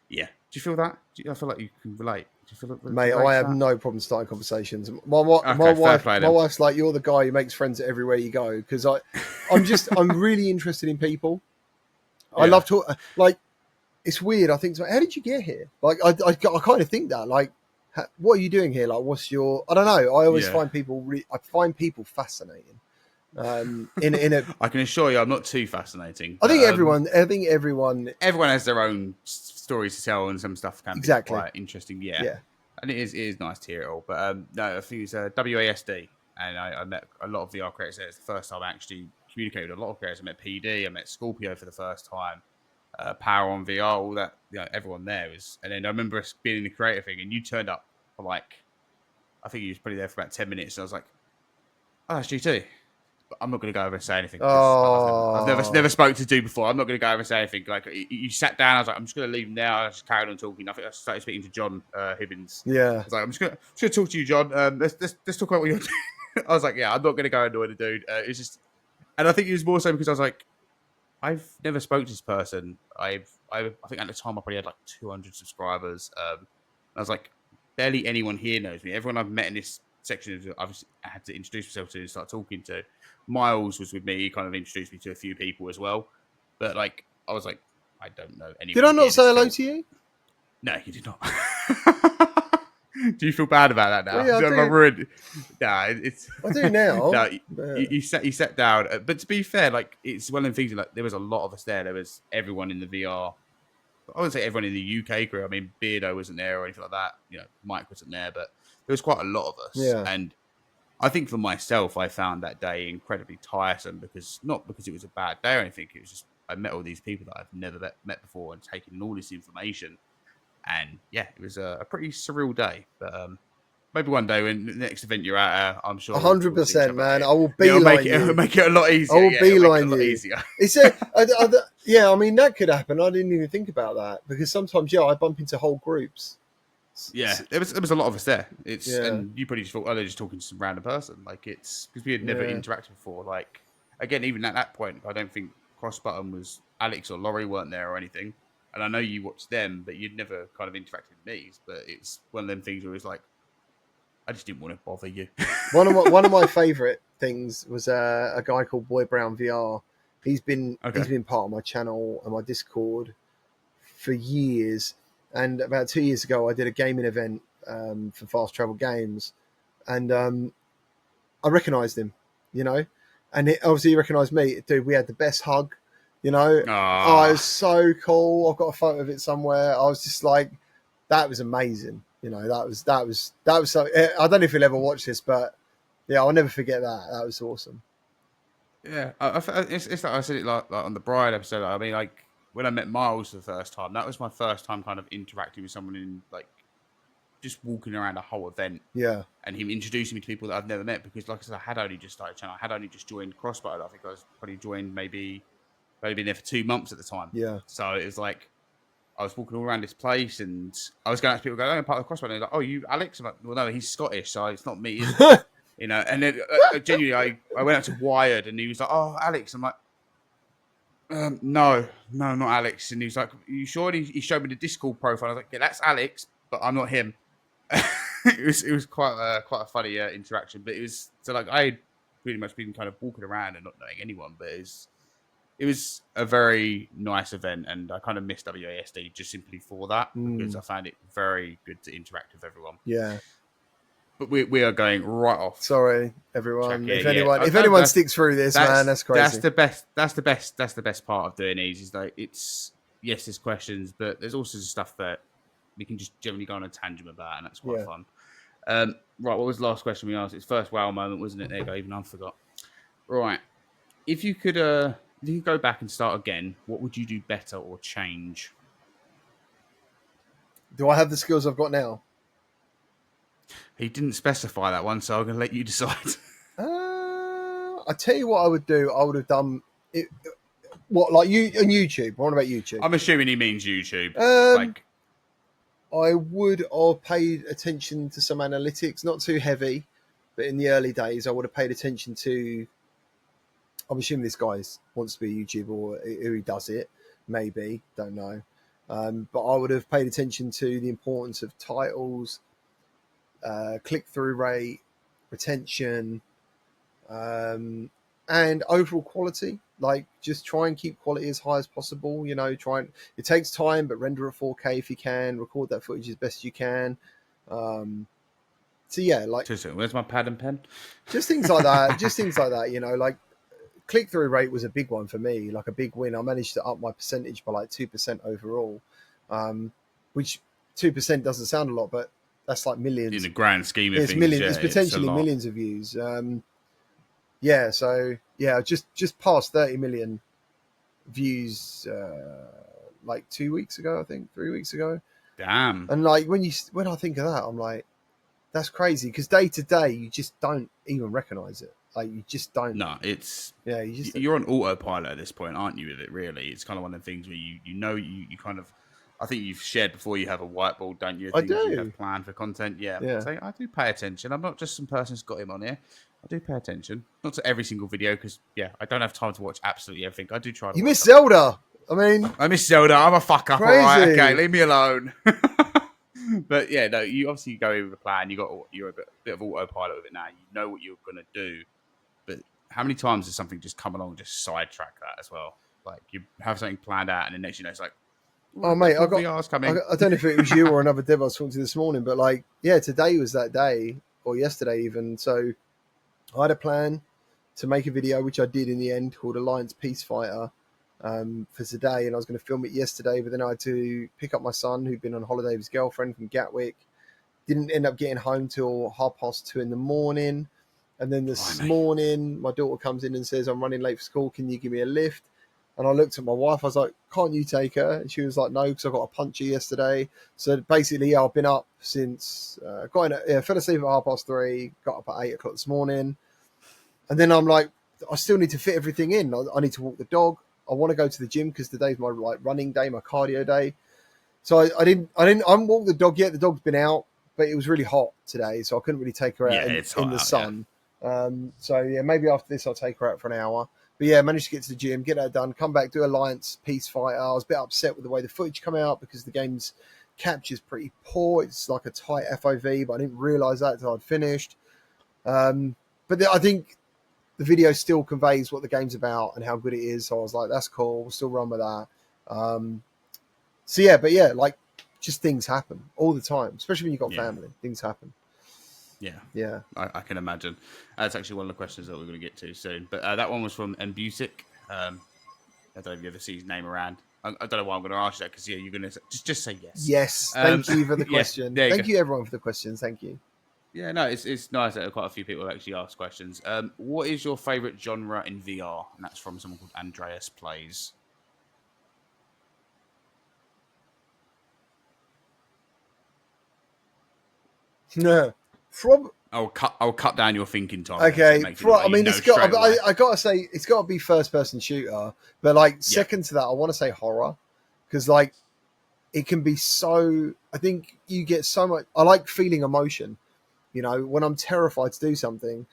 Yeah. Do you feel that? I feel like you can relate. Do you feel Mate, I have no problem starting conversations. My play, my wife's like, you're the guy who makes friends everywhere you go, because I'm really interested in people. I love to like. It's weird. I think, how did you get here? Like, I kind of think that. Like, what are you doing here? Like, what's your? I don't know. I always find people. I find people fascinating. In a, I can assure you, I'm not too fascinating. I think everyone has their own stories to tell, and some stuff can be quite interesting. Yeah, and it is nice to hear it all. But no, I think it's WASD, and I met a lot of VR creators there. It's the first time I actually communicated with a lot of creators. I met PD, I met Scorpio for the first time. Power on VR, all that, everyone there was. And then I remember us being in the creator thing, and you turned up for like, I think you was probably there for about 10 minutes, and I was like, oh, that's GT. But I'm not going to go over and say anything. I've never spoke to dude before. I'm not going to go over and say anything. Like, you sat down, I was like, I'm just going to leave him now. I just carried on talking. I think I started speaking to John Hibbins. Yeah. I was like, I'm just going to talk to you, John. Let's talk about what you're doing. I was like, yeah, I'm not going to go annoy the dude. It's just, and I think it was more so because I was like, I've never spoke to this person. I think at the time I probably had like 200 subscribers. I was like, barely anyone here knows me. Everyone I've met in this section, I've had to introduce myself to and start talking to. Miles was with me. He kind of introduced me to a few people as well. But like, I was like, I don't know anyone. Did I not say hello to you? No, you did not. Do you feel bad about that now? Well, yeah, I do. Nah, it's. I do now. No, you sat down, but to be fair, like it's one of the things. Like there was a lot of us there. There was everyone in the VR. I wouldn't say everyone in the UK crew. I mean, Beardo wasn't there or anything like that. You know, Mike wasn't there, but there was quite a lot of us. Yeah. And I think for myself, I found that day incredibly tiresome not because it was a bad day or anything. It was just I met all these people that I've never met before and taken all this information. And yeah, it was a pretty surreal day. But maybe one day when the next event you're at, I'm sure 100%, man. I will beeline you. It'll make it a lot easier. I will beeline you. Easier. It's yeah. I mean, that could happen. I didn't even think about that because sometimes, I bump into whole groups. Yeah, there was a lot of us there. And you probably just thought, they're just talking to some random person. Like it's because we had never interacted before. Like again, even at that point, I don't think CrossButton was Alex or Laurie weren't there or anything, and I know you watched them, but you'd never kind of interacted with me. But it's one of them things where it's like, I just didn't want to bother you. One of my favourite things was a guy called Boy Brown VR. He's been part of my channel and my Discord for years. And about 2 years ago, I did a gaming event for Fast Travel Games, and I recognised him, and obviously he recognised me. Dude, we had the best hug, Oh, it was so cool. I've got a photo of it somewhere. I was just like, that was amazing. That was so. I don't know if he'll ever watch this, but yeah, I'll never forget that. That was awesome. Yeah, it's like I said it like on the Bride episode. I mean, like when I met Miles for the first time, that was my first time kind of interacting with someone in like just walking around a whole event. Yeah, and him introducing me to people that I've never met because, like I said, I had only just started channel. I had only just joined CrossButton. I think I was probably joined maybe been there for 2 months at the time. Yeah. So it was like I was walking all around this place and I was going to people going, "Oh, I'm part of the CrossButton." And they're like, "Oh, you Alex?" I'm like, "Well, no, he's Scottish, so it's not me." And then genuinely, I went out to Wired and he was like, "Oh, Alex." I'm like, no, not Alex. And he was like, "Are you sure?" And he showed me the Discord profile. I was like, "Yeah, that's Alex, but I'm not him." it was quite a funny interaction, but it was so like I had pretty much been kind of walking around and not knowing anyone, but it was a very nice event, and I kind of missed WASD just simply for that because I found it very good to interact with everyone. Yeah. But we are going right off. Sorry, everyone. Yeah, if anyone sticks through this, man, that's crazy. That's the best part of doing these is like yes, there's questions, but there's also stuff that we can just generally go on a tangent about, and that's quite fun. Right, what was the last question we asked? It's first wow moment, wasn't it? There you go, even I forgot. Right, if you could go back and start again, what would you do better or change? Do I have the skills I've got now? He didn't specify that one, so I'm going to let you decide. I tell you what I would do. I would have done it. What, like you on YouTube? What about YouTube? I'm assuming he means YouTube. I would have paid attention to some analytics, not too heavy, but in the early days, I would have paid attention to. I'm assuming this guy wants to be a YouTuber or who he does it. Maybe, don't know. But I would have paid attention to the importance of titles, click-through rate, retention, and overall quality. Like, just try and keep quality as high as possible. It takes time, but render at 4K if you can. Record that footage as best you can. So yeah, like, where's my pad and pen? Just things like that. Like click-through rate was a big one for me, like a big win. I managed to up my percentage by like 2% overall, which 2% doesn't sound a lot, but that's like millions. In the grand scheme of things, millions. It's potentially millions of views. Just past 30 million views like 2 weeks ago, I think 3 weeks ago. Damn. And like when I think of that, I'm like, that's crazy, because day to day you just don't even recognize it. Like, you just don't. No, you're on autopilot at this point, aren't you? With it, really, it's kind of one of the things where you kind of. I think you've shared before. You have a whiteboard, don't you? I do. You have planned for content. Yeah. So I do pay attention. I'm not just some person who's got him on here. I do pay attention, not to every single video, because I don't have time to watch absolutely everything. I do try. You miss Zelda. I miss Zelda. I'm a fuck up. Crazy. All right, okay, leave me alone. But yeah, no, you obviously go in with a plan. You're a bit of autopilot with it now. You know what you're gonna do. But how many times does something just come along and just sidetrack that as well? Like, you have something planned out, and the next it's like, oh mate, VR's coming. I don't know if it was you or another dev I was talking to this morning, but like, yeah, today was that day, or yesterday even. So I had a plan to make a video, which I did in the end, called Alliance Peace Fighter, for today, and I was going to film it yesterday, but then I had to pick up my son, who'd been on holiday with his girlfriend from Gatwick. Didn't end up getting home till 2:30 in the morning. And then this morning, my daughter comes in and says, "I'm running late for school. Can you give me a lift?" And I looked at my wife. I was like, "Can't you take her?" And she was like, "No, because I got a puncher yesterday." So basically, I've been up since fell asleep at 3:30, got up at 8 o'clock this morning, and then I'm like, I still need to fit everything in. I need to walk the dog. I want to go to the gym because today's my running day, my cardio day. So I didn't walk the dog yet. The dog's been out, but it was really hot today, so I couldn't really take her out in the sun. So yeah, maybe after this I'll take her out for an hour. But yeah, managed to get to the gym, get that done, come back, do Alliance Peace Fighter. I was a bit upset with the way the footage come out because the game's capture's pretty poor. It's like a tight FOV, but I didn't realise that until I'd finished. I think the video still conveys what the game's about and how good it is. So I was like, that's cool. We'll still run with that. Like just things happen all the time, especially when you've got family. Things happen. Yeah, I can imagine. That's actually one of the questions that we're going to get to soon. But that one was from Mbusic. I don't know if you ever see his name around. I don't know why I'm going to ask you that because you're going to just say yes. Yes, thank you for the question. Thank you everyone for the questions. Thank you. Yeah, no, it's nice that quite a few people have actually asked questions. What is your favourite genre in VR? And that's from someone called Andreas Plays. No, I'll cut down your thinking time. Okay, it's got. I gotta say, it's got to be first-person shooter. But like second to that, I want to say horror because like it can be so. I think you get so much. I like feeling emotion. You know, when I'm terrified to do something.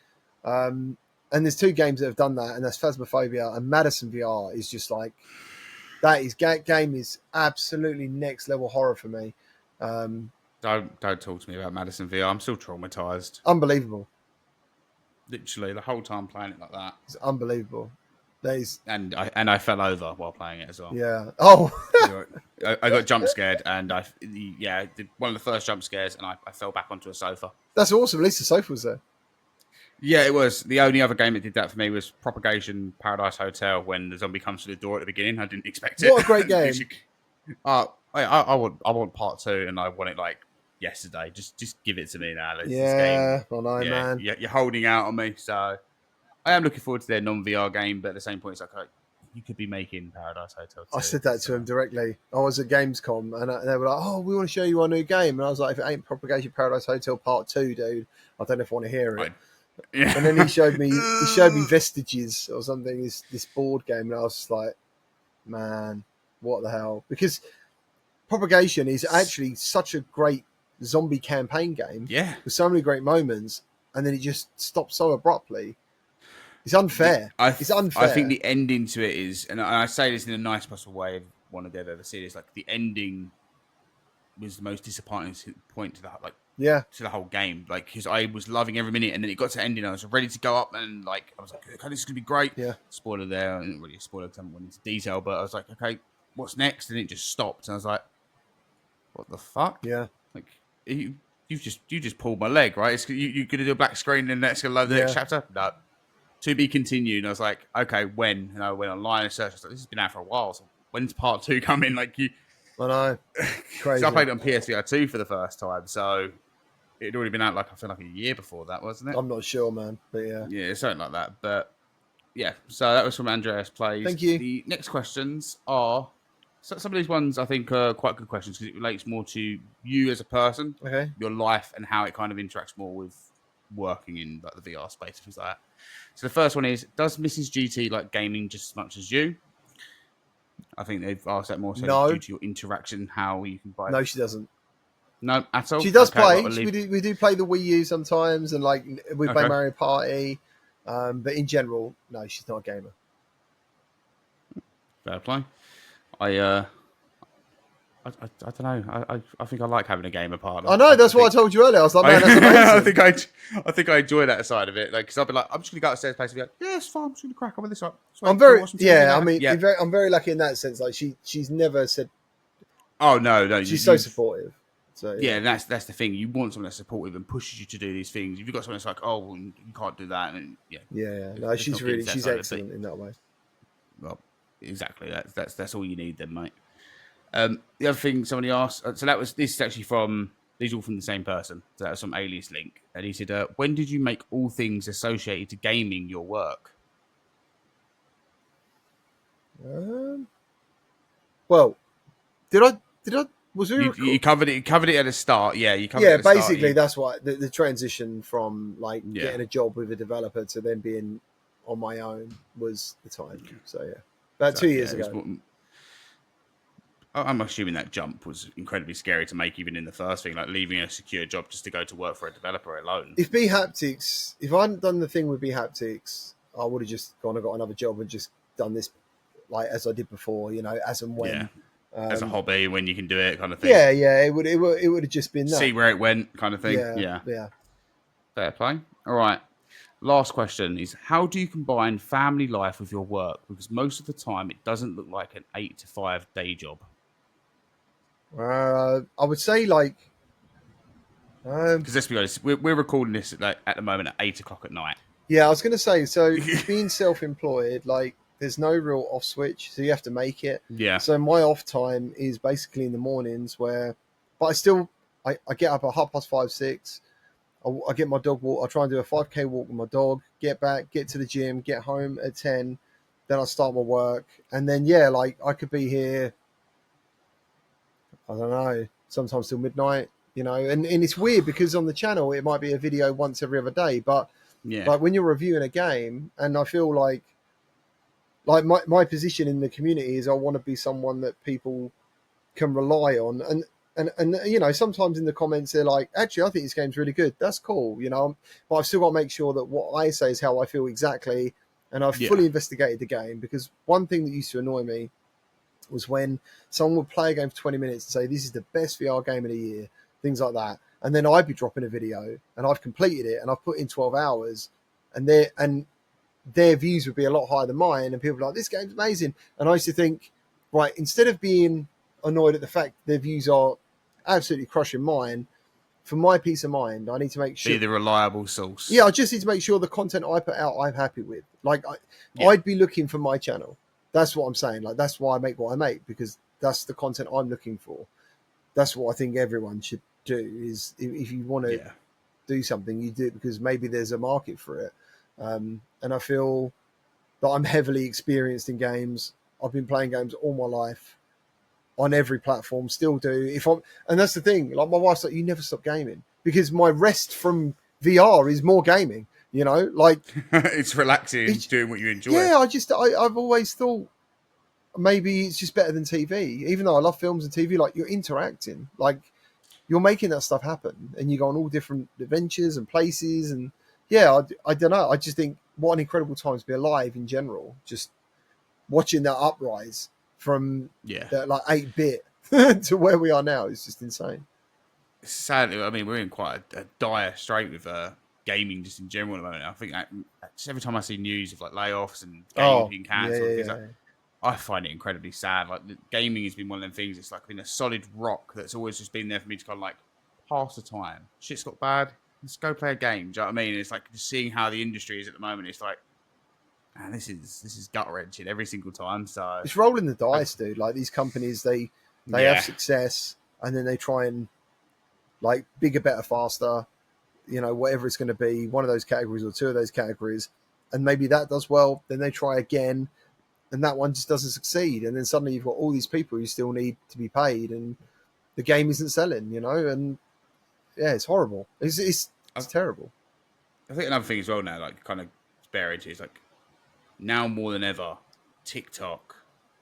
And there's two games that have done that, and that's Phasmophobia and Madison VR is just like that. Game is absolutely next level horror for me. Don't talk to me about Madison VR. I'm still traumatized. Unbelievable. Literally the whole time playing it like that. It's unbelievable. And I fell over while playing it as well. Yeah. Oh. I got jump scared, and did one of the first jump scares, and I fell back onto a sofa. That's awesome. At least the sofa was there. Yeah, it was. The only other game that did that for me was Propagation Paradise Hotel when the zombie comes to the door at the beginning. I didn't expect it. What a great game. I want part 2, and I want it like yesterday. Just give it to me now. I know, man. You're holding out on me, so I am looking forward to their non-VR game, but at the same point, it's like you could be making Paradise Hotel 2. I said that to him directly. I was at Gamescom, and they were like, "Oh, we want to show you our new game," and I was like, "If it ain't Propagation Paradise Hotel Part 2, dude, I don't know if I want to hear it." Yeah. And then he showed me Vestiges or something, this board game, and I was just like, man, what the hell? Because Propagation is actually such a great zombie campaign game, with so many great moments, and then it just stops so abruptly. It's unfair. It's unfair. I think the ending to it is, and I say this in a nice possible way of one of I've ever seen, is like the ending was the most disappointing point to that, to the whole game. Like, because I was loving every minute, and then it got to ending, I was ready to go up, and like I was like, okay, this is gonna be great. Yeah. Spoiler there. I didn't really spoil it because I haven't went into detail, but I was like, okay, what's next? And it just stopped, and I was like, what the fuck? Yeah. Like you just pulled my leg, right? You're gonna do a black screen, and that's gonna load the next chapter. No. To be continued. And I was like, okay, when? And I went online and searched. I was like, this has been out for a while. So when's part 2 coming? Like I know. Crazy. So I played it on PSVR 2 for the first time. So it'd already been out I feel like a year before that, wasn't it? I'm not sure, man. But yeah. Yeah, something like that. But yeah, so that was from Andreas Plays. Thank you. The next questions are some of these ones I think are quite good questions because it relates more to you as a person, your life, and how it kind of interacts more with working in like the VR space, things like that. So the first one is, does Mrs. GT like gaming just as much as you? I think they've asked that more so due to your interaction, how you can buy it. No, she doesn't. No, at all? She does play. We do play the Wii U sometimes, and like we play Mario Party. But in general, no, she's not a gamer. Fair play. I don't know. I think I like having a gamer partner. I know. That's what I told you earlier. I was like, man, that's amazing. I think I enjoy that side of it. Like, because I'll be like, I'm just gonna go upstairs, and be like, yeah, it's fine. I'm just gonna crack on with this one. I'm very lucky in that sense. Like, she's never said. Oh no. She's so supportive. So yeah, that's the thing. You want someone that's supportive and pushes you to do these things. If you've got someone that's like, oh, well, you can't do that, and yeah. No, she's excellent in that way. Well, exactly. That's all you need, then, mate. The other thing somebody asked, this is actually these are all from the same person. So that was from Alias Link. And he said, when did you make all things associated to gaming your work? Well, did I, was there you covered it at the start. Yeah, you covered it at the basically start. That's what the transition from like getting a job with a developer to then being on my own was the time. So yeah, about 2 years ago. I'm assuming that jump was incredibly scary to make, even in the first thing, like leaving a secure job just to go to work for a developer alone. If B Haptics, if I hadn't done the thing with B Haptics, I would have just gone and got another job and just done this like as I did before, as and Yeah, when. as a hobby when you can do it, kind of thing. Yeah. It would have just been See that. where it went, kind of thing. Yeah, Yeah, yeah. fair play. All right. Last question is: how do you combine family life with your work? Because most of the time, it doesn't look like an 8 to 5 day job. I would say like, Because let's be honest, we're recording this at the moment at 8 o'clock at night. yeah, I was going to say, so being self-employed, like there's no real off switch, so you have to make it. Yeah, So my off time is basically in the mornings but I get up at 5:30, 6. I get my dog walk. I try and do a 5K walk with my dog, get back, get to the gym, get home at 10. Then I start my work. And then, yeah, like I could be here, I don't know, sometimes till midnight, and it's weird because on the channel, it might be a video once every other day. But yeah, like when you're reviewing a game, and I feel like my position in the community is I want to be someone that people can rely on. And sometimes in the comments they're like, actually I think this game's really good, that's cool, but I've still got to make sure that what I say is how I feel exactly, and I've yeah, fully investigated the game. Because one thing that used to annoy me was when someone would play a game for 20 minutes and say this is the best VR game of the year, things like that, and then I'd be dropping a video and I've completed it and I've put in 12 hours, and their views would be a lot higher than mine, and people were like, this game's amazing. And I used to think, right, instead of being annoyed at the fact their views are absolutely crushing mine, for my peace of mind, I need to make sure. be the reliable source. Yeah, I just need to make sure the content I put out, I'm happy with. Like, Yeah. I'd be looking for my channel. That's what I'm saying. Like, that's why I make what I make, because that's the content I'm looking for. That's what I think everyone should do. Is if you want to Yeah. do something, you do it because maybe there's a market for it. And I feel that I'm heavily experienced in games. I've been playing games all my life on every platform, still do. And that's the thing. Like my wife's like, you never stop gaming, because my rest from VR is more gaming. Like It's relaxing, it's, doing what you enjoy. yeah. I've always thought maybe it's just better than TV. Even though I love films and TV, like you're interacting, like you're making that stuff happen, and you go on all different adventures and places. And yeah, I don't know. I just think what an incredible time to be alive in general. Just watching that uprise from Yeah. like 8-bit to where we are now is just insane. Sadly, I mean, we're in quite a dire strait with gaming just in general at the moment. I think just every time I see news of like layoffs and games being cancelled, things like, I find it incredibly sad. Like gaming has been one of them things. It's like been a solid rock that's always just been there for me to kind of like pass the time. Shit's got bad. Let's go play a game. Do you know what I mean? It's like just seeing how the industry is at the moment. It's like, man, this is gut wrenching every single time. So it's rolling the dice, dude. Like these companies, they have success, and then they try and like bigger, better, faster. Whatever it's going to be, one of those categories or two of those categories, and maybe that does well. Then they try again, and that one just doesn't succeed. And then suddenly you've got all these people who still need to be paid, and the game isn't selling. And yeah, it's horrible. It's terrible. I think another thing as well now, like kind of disparage, is like now more than ever, TikTok,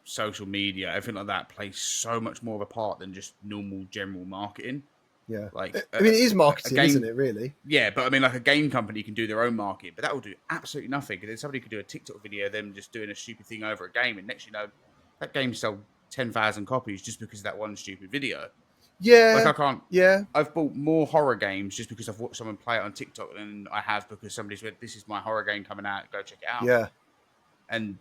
social media, everything like that plays so much more of a part than just normal general marketing. Yeah, like I mean, it is marketing, isn't it? Really? Yeah, but I mean, like a game company can do their own marketing, but that will do absolutely nothing. Because then somebody could do a TikTok video of them just doing a stupid thing over a game, and next you know, that game sold 10,000 copies just because of that one stupid video. Yeah, like I can't. Yeah, I've bought more horror games just because I've watched someone play it on TikTok than I have because somebody said, "This is my horror game coming out. Go check it out." Yeah, and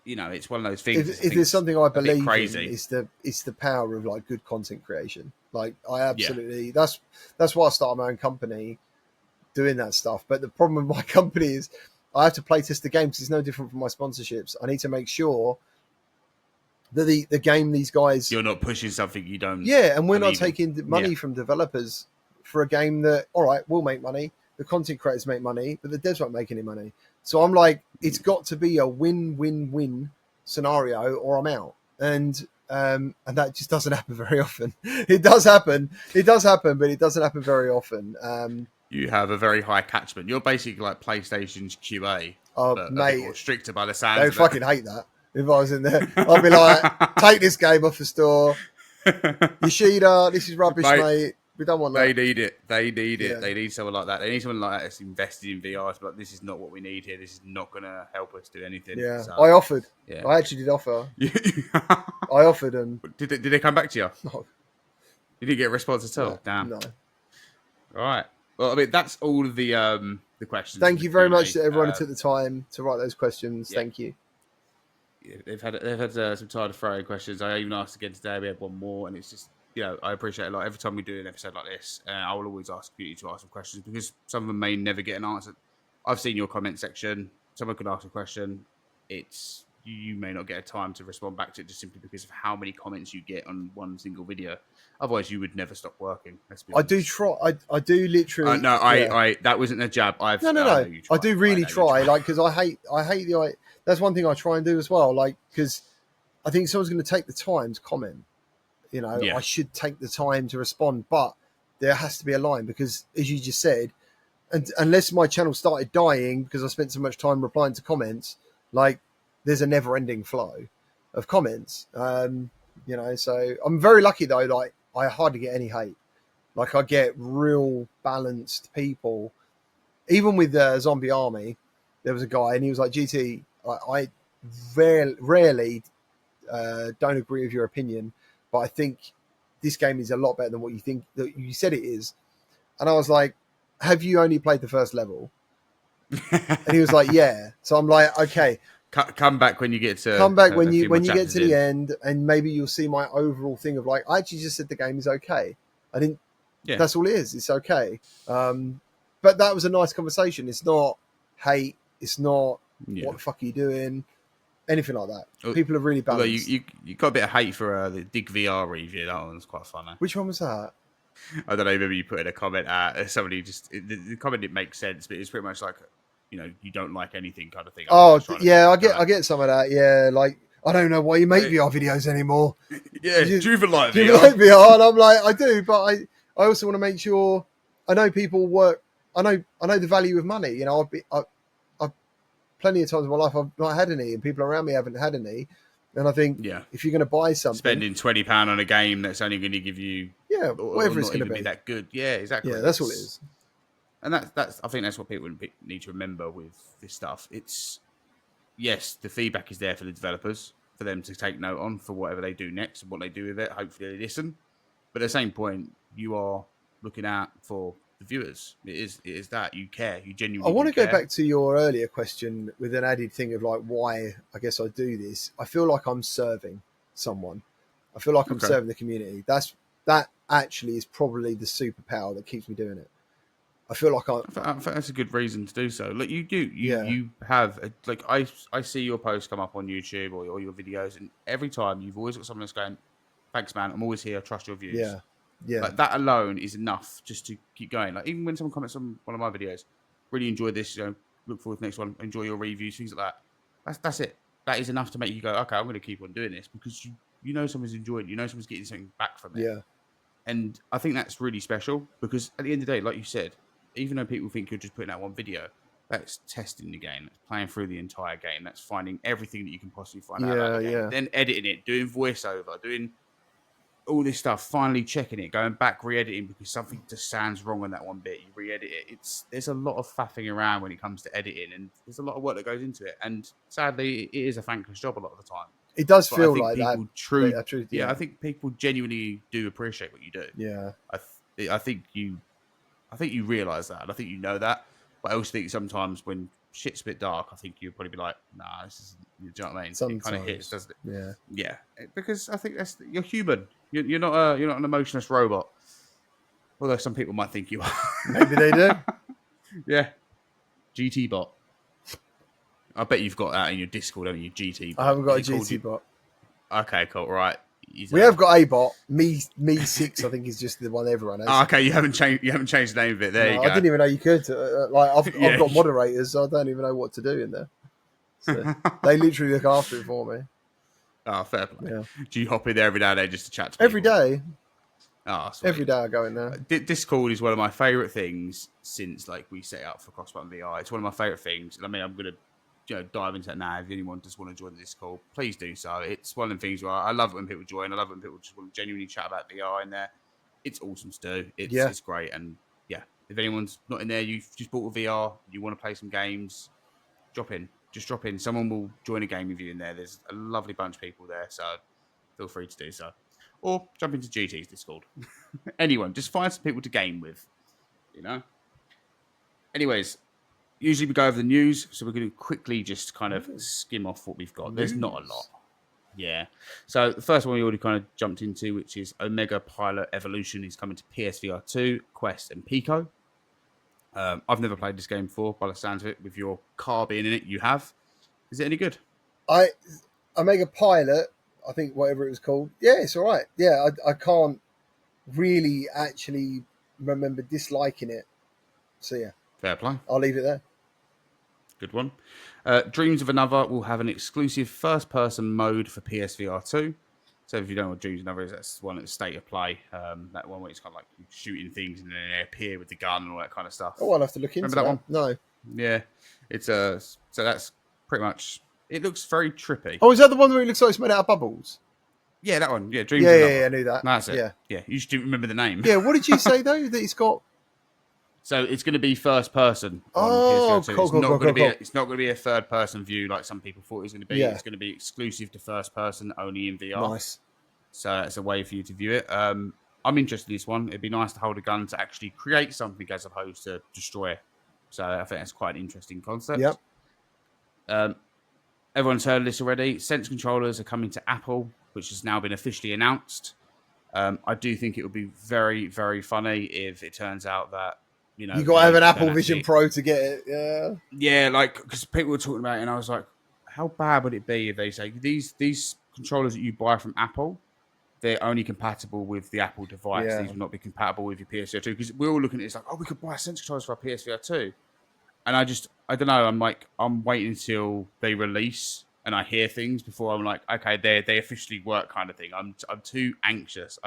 it's one of those things. If there's something I believe crazy. in, it's the power of like good content creation. Like I absolutely, that's why I started my own company doing that stuff. But the problem with my company is I have to play test the game because it's no different from my sponsorships. I need to make sure that the game these guys, you're not pushing something you don't. Yeah, and we're not taking money from developers for a game that, all right, we'll make money. The content creators make money, but the devs won't make any money. So I'm like, it's got to be a win-win-win scenario, or I'm out. And that just doesn't happen very often. It does happen, but it doesn't happen very often. You have a very high catchment. You're basically like PlayStation's QA, but mate, a bit more stricter by the sounds. They fucking hate that. if I was in there. I'd be like, take this game off the store. Yoshida, this is rubbish, mate. We don't want that. They need it. They need Yeah. it. They need someone like that. They need someone like that that's invested in VR. But this is not what we need here. This is not going to help us do anything. Yeah, So, I offered. yeah. I actually did offer. I offered, and did they come back to you? no, You didn't get a response at all. no, Damn. no. All right. Well, I mean, that's all of the questions. Thank you very much to everyone who took the time to write those questions. Yeah. Thank you. They've had some time to throw in questions. I even asked again today. We had one more, and it's just, I appreciate it a lot. Every time we do an episode like this, I will always ask you to ask some questions because some of them may never get an answer. I've seen your comment section. Someone could ask a question. It's you may not get a time to respond back to it just simply because of how many comments you get on one single video. Otherwise, you would never stop working. Let's be honest. I do try. I do literally. No, yeah. that wasn't a jab. No. I do really try. Like, because I hate the. That's one thing I try and do as well. Like, because I think someone's going to take the time to comment. I should take the time to respond, but there has to be a line because, as you just said, and unless my channel started dying because I spent so much time replying to comments, like there's a never-ending flow of comments. So I'm very lucky though. Like, I hardly get any hate. Like, I get real balanced people. Even with Zombie Army, there was a guy and he was like, GT, I rarely don't agree with your opinion, but I think this game is a lot better than what you think that you said it is. And I was like, have you only played the first level? And he was like, yeah. So I'm like, okay. Come back when you get to when you get to the end, and maybe you'll see my overall thing of like, I actually just said the game is okay. I didn't. Yeah. That's all it is. It's okay. But that was a nice conversation. It's not hate. It's not what the fuck are you doing? Anything like that. People are really balanced. You got a bit of hate for the Dig VR review. That one's quite funny. Which one was that? I don't know. Maybe you put in a comment at somebody. The comment didn't make sense, but it's pretty much like, you don't like anything kind of thing. Oh yeah, I get some of that. Yeah, like, I don't know why you make VR videos anymore. Yeah, do you even like VR? Do you like VR? And I'm like, I do, but I also want to make sure I know people work. I know the value of money. I've plenty of times in my life I've not had any, and people around me haven't had any. And I think, if you're going to buy something, spending £20 on a game that's only going to give you, whatever it's going to be that good. Yeah, exactly. Yeah, that's what it is. And that's I think that's what people need to remember with this stuff. It's, yes, the feedback is there for the developers, for them to take note on for whatever they do next and what they do with it. Hopefully they listen. But at the same point, you are looking out for the viewers. It is that you care. You genuinely I want to care. go back to your earlier question with an added thing of like why I guess I do this. I feel like I'm serving someone. I feel like I'm serving the community. That actually is probably the superpower that keeps me doing it. I feel like I think that's a good reason to do so. Look, you do. You have I see your posts come up on YouTube or your videos, and every time you've always got someone that's going, "Thanks, man. I'm always here. I trust your views." Yeah. Like, that alone is enough just to keep going. Like, even when someone comments on one of my videos, really enjoy this. Look forward to the next one. Enjoy your reviews, things like that. That's it. That is enough to make you go, okay, I'm going to keep on doing this because you know someone's enjoying. You know someone's getting something back from it. Yeah. And I think that's really special because at the end of the day, like you said, even though people think you're just putting out one video, that's testing the game, that's playing through the entire game, that's finding everything that you can possibly find out about the game, then editing it, doing voiceover, doing all this stuff, finally checking it, going back, re-editing because something just sounds wrong on that one bit. You re-edit it. There's a lot of faffing around when it comes to editing, and there's a lot of work that goes into it. And sadly, it is a thankless job a lot of the time. It does feel like that. Yeah, I think people genuinely do appreciate what you do. Yeah, I think you realise that, and I think you know that. But I also think sometimes when shit's a bit dark, I think you'd probably be like, "Nah, this is." Do you know what I mean? Sometimes. It kind of hits, doesn't it? Yeah, yeah. Because I think you're human. You're not an emotionless robot. Although some people might think you are. Maybe they do. Yeah. GT bot. I bet you've got that in your Discord, haven't you? GT bot. I haven't got a GT bot. Okay, cool. Right. We have got a bot. Me 6, I think, is just the one everyone has. Oh, okay, you haven't changed the name of it. There you go. I didn't even know you could. I've got moderators, so I don't even know what to do in there. So they literally look after it for me. Oh, fair play. Yeah. Do you hop in there every now and then just to chat to people? Every day. Oh, sweet. Every day I go in there. Discord is one of my favourite things since we set up for CrossButtonVR. It's one of my favourite things. I mean, I'm going to dive into that now. If anyone does want to join the Discord, please do so. It's one of the things where I love it when people join. I love it when people just want to genuinely chat about VR in there. It's awesome to do. Yeah. It's great. And yeah, if anyone's not in there, you've just bought a VR, you want to play some games, drop in. Just drop in. Someone will join a game with you in there. There's a lovely bunch of people there, so feel free to do so. Or jump into GT's Discord. Anyone, just find some people to game with, Anyways, usually we go over the news, so we're going to quickly just kind of skim off what we've got. There's not a lot. Yeah. So the first one we already kind of jumped into, which is Omega Pilot Evolution, is coming to PSVR 2, Quest, and Pico. I've never played this game before, by the sounds of it. With your car being in it, you have. Is it any good? Omega Pilot, I think whatever it was called. Yeah, it's all right. Yeah, I can't really actually remember disliking it. So yeah, Fair play. I'll leave it there. Good one. Dreams of Another will have an exclusive first-person mode for PSVR 2. So if you don't know what Dreams of Another is, that's one at the state of play. That one where it's kind of like shooting things and then they appear with the gun and all that kind of stuff. Oh, I'll have to look into Remember that one? No. Yeah. It's so that's pretty much. It looks very trippy. Oh, is that the one where it looks like it's made out of bubbles? Yeah, that one. Yeah, Dreams of Another. Yeah, I knew that. That's it. Yeah. Yeah, you just didn't remember the name. Yeah, what did you say though that it's got? So it's going to be first person. Oh, PS2. cool, It's not going to be a third person view like some people thought it was going to be. Yeah. It's going to be exclusive to first person, only in VR. Nice. So that's a way for you to view it. I'm interested in this one. It'd be nice to hold a gun to actually create something as opposed to destroy. So I think that's quite an interesting concept. Yep. Everyone's heard of this already. Sense controllers are coming to Apple, which has now been officially announced. I do think it would be very, very funny if it turns out that you got to have an Apple Vision Pro to get it. Yeah. Yeah, like because people were talking about it, and I was like, how bad would it be if they say these controllers that you buy from Apple, they're only compatible with the Apple device. Yeah. These will not be compatible with your PSVR 2 because we're all looking at it like, oh, we could buy sense controllers for our PSVR 2. And I don't know. I'm waiting until they release and I hear things before I'm like, okay, they officially work kind of thing. I'm too anxious.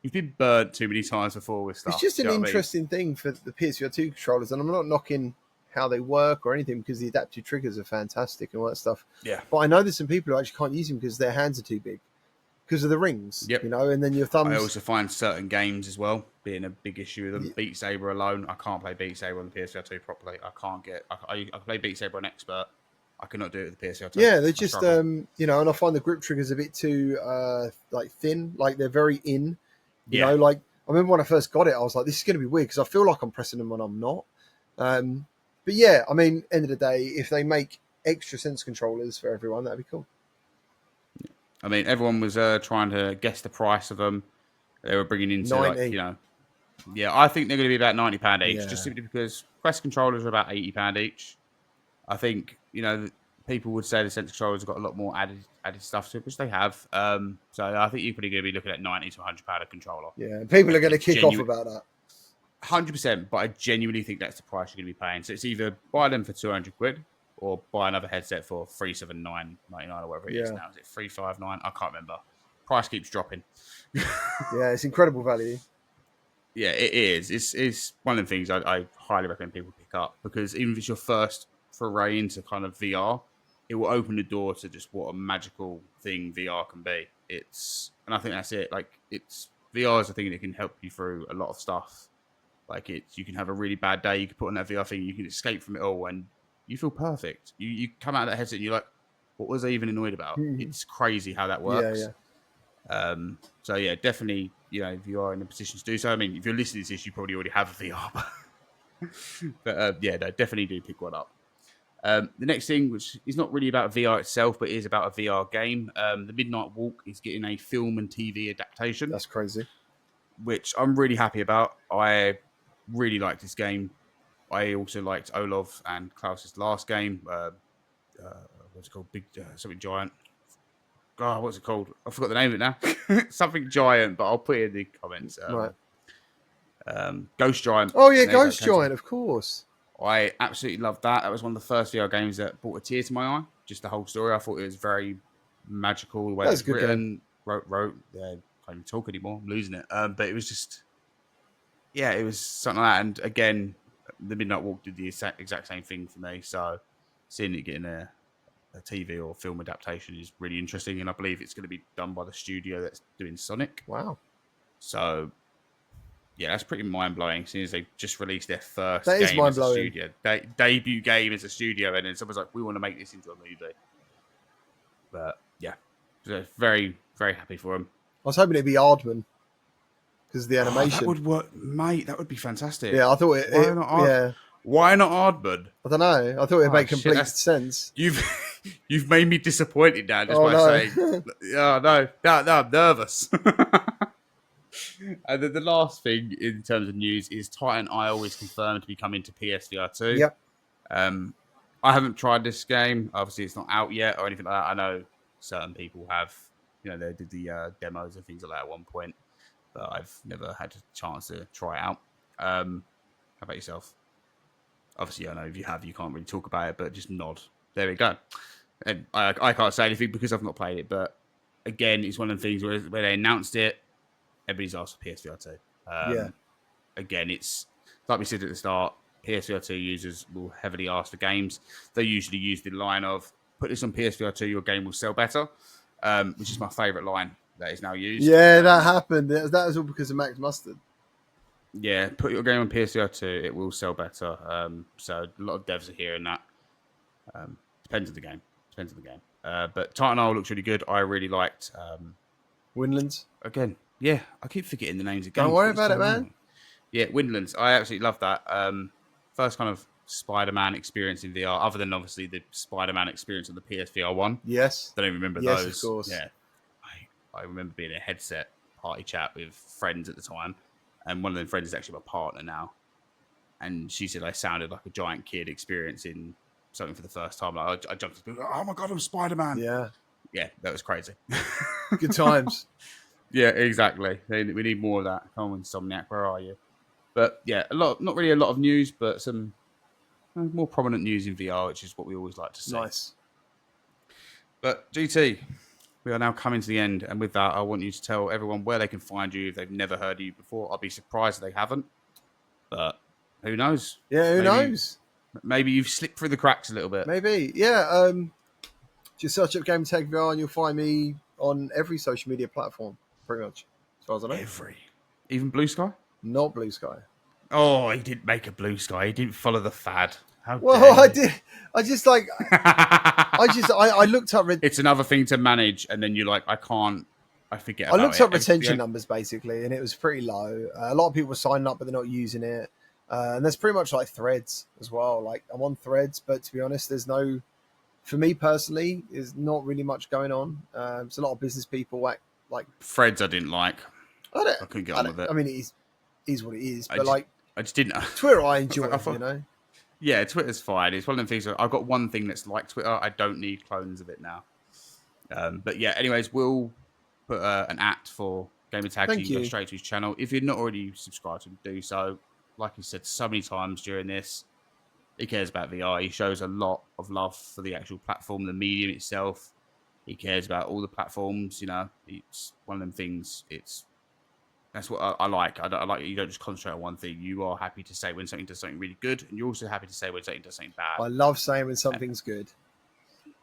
We've been burnt too many times before with stuff. It's just an interesting thing for the PSVR 2 controllers, and I'm not knocking how they work or anything because the adaptive triggers are fantastic and all that stuff. Yeah. But I know there's some people who actually can't use them because their hands are too big because of the rings. Yep. And then your thumbs. I also find certain games as well being a big issue with them. Beat Saber alone, I can't play Beat Saber on the PSVR 2 properly. I can't get. I play Beat Saber on Expert. I cannot do it with the PSVR 2. Yeah, they're just and I find the grip triggers a bit too thin. Like they're very in. You know, like I remember when I first got it, I was like, this is going to be weird because I feel like I'm pressing them when I'm not. But yeah, I mean, end of the day, if they make extra sense controllers for everyone, that'd be cool. I mean, everyone was trying to guess the price of them. They were bringing into 90. I think they're going to be about £90 each, Yeah. just simply because Quest controllers are about £80 each. I think people would say the sense controllers have got a lot more added stuff to it, which they have. So I think you're probably going to be looking at £90 to £100 a controller. Yeah, people are going to kick off about that. 100%, but I genuinely think that's the price you're going to be paying. So it's either buy them for £200 or buy another headset for $379.99 or whatever it is now. Is it $359? I can't remember. Price keeps dropping. Yeah, it's incredible value. Yeah, it is. It's one of the things I highly recommend people pick up because even if it's your first foray into kind of VR, it will open the door to just what a magical thing VR can be. And I think that's it. Like VR is a thing that can help you through a lot of stuff. Like you can have a really bad day, you can put on that VR thing, you can escape from it all, and you feel perfect. You come out of that headset and you're like, what was I even annoyed about? It's crazy how that works. Yeah. So yeah, definitely, if you are in a position to do so. I mean, if you're listening to this, you probably already have a VR. But no, definitely do pick one up. The next thing, which is not really about VR itself, but is about a VR game, the Midnight Walk is getting a film and TV adaptation. That's crazy. Which I'm really happy about. I really liked this game. I also liked Olaf and Klaus's last game. What's it called? Big something giant. God, what's it called? I forgot the name of it now. Something giant, but I'll put it in the comments. Right. Ghost Giant. Oh yeah, Ghost Giant, of course. I absolutely loved that. That was one of the first VR games that brought a tear to my eye. Just the whole story. I thought it was very magical. The way it was written. Wrote. Yeah, can't even talk anymore. I'm losing it. But it was just, it was something like that. And again, the Midnight Walk did the exact same thing for me. So seeing it getting a TV or film adaptation is really interesting, and I believe it's going to be done by the studio that's doing Sonic. Wow. So, yeah, that's pretty mind-blowing, seeing as they've just released their first That is game as a mind-blowing. studio. Debut game as a studio, and then someone's like, we want to make this into a movie. But, yeah, so very, very happy for them. I was hoping it'd be Aardman because of the animation. That would work, mate. That would be fantastic. Yeah, I thought Why not Aardman? I don't know. I thought it'd make complete sense. You've made me disappointed now just by saying, oh no, I'm nervous. And then the last thing in terms of news is Titan Isle is confirmed to be coming to PSVR 2. Yep. I haven't tried this game. Obviously, it's not out yet or anything like that. I know certain people have, they did the demos and things like that at one point, but I've never had a chance to try it out. How about yourself? Obviously, I know if you have, you can't really talk about it, but just nod. There we go. And I can't say anything because I've not played it, but again, it's one of the things where they announced it, everybody's asked for PSVR 2. Again, it's like we said at the start, PSVR 2 users will heavily ask for games. They usually use the line of, put this on PSVR 2, your game will sell better, which is my favourite line that is now used. Yeah, that happened. That was all because of Max Mustard. Yeah, put your game on PSVR 2, it will sell better. So a lot of devs are hearing that. Depends on the game. But Titan Isle looks really good. I really liked... Windlands? Again, yeah, I keep forgetting the names of games. Don't worry about it, man. Yeah, Windlands. I absolutely love that. First kind of Spider-Man experience in VR, other than obviously the Spider-Man experience on the PSVR 1. Yes. Don't even remember those. Yes, of course. Yeah. I remember being in a headset party chat with friends at the time, and one of them friends is actually my partner now. And she said I sounded like a giant kid experiencing something for the first time. Like I jumped to oh my God, I'm Spider-Man. Yeah. Yeah, that was crazy. Good times. Yeah, exactly. We need more of that. Come on, Insomniac, where are you? But yeah, not really a lot of news, but some more prominent news in VR, which is what we always like to see. Nice. But GT, we are now coming to the end, and with that, I want you to tell everyone where they can find you if they've never heard of you before. I'll be surprised if they haven't, but who knows? Yeah, who knows? Maybe you've slipped through the cracks a little bit. Maybe, yeah. Just search up GamertagVR and you'll find me on every social media platform, pretty much, as far as I know. Even Blue Sky? Not Blue Sky. Oh, he didn't make a Blue Sky. He didn't follow the fad. Well, I did. I just like. I looked up. It's another thing to manage, and then you're like, I can't. I forget. I looked up retention numbers basically, and it was pretty low. A lot of people were signing up, but they're not using it. And there's pretty much like Threads as well. Like I'm on Threads, but to be honest, there's no. For me personally, there's not really much going on. There's a lot of business people like Threads. I didn't like. I couldn't get on with it. I mean, it is what it is. But I just didn't. Twitter, I enjoy. Yeah, Twitter's fine. It's one of them things. I've got one thing that's like Twitter. I don't need clones of it now. But yeah, anyways, we'll put an for Gamertag so you can go straight to his channel. If you're not already subscribed to him, do so. Like he said so many times during this, he cares about VR. He shows a lot of love for the actual platform, the medium itself. He cares about all the platforms. It's one of them things. That's what I like. I like you don't just concentrate on one thing. You are happy to say when something does something really good, and you're also happy to say when something does something bad. I love saying when something's good.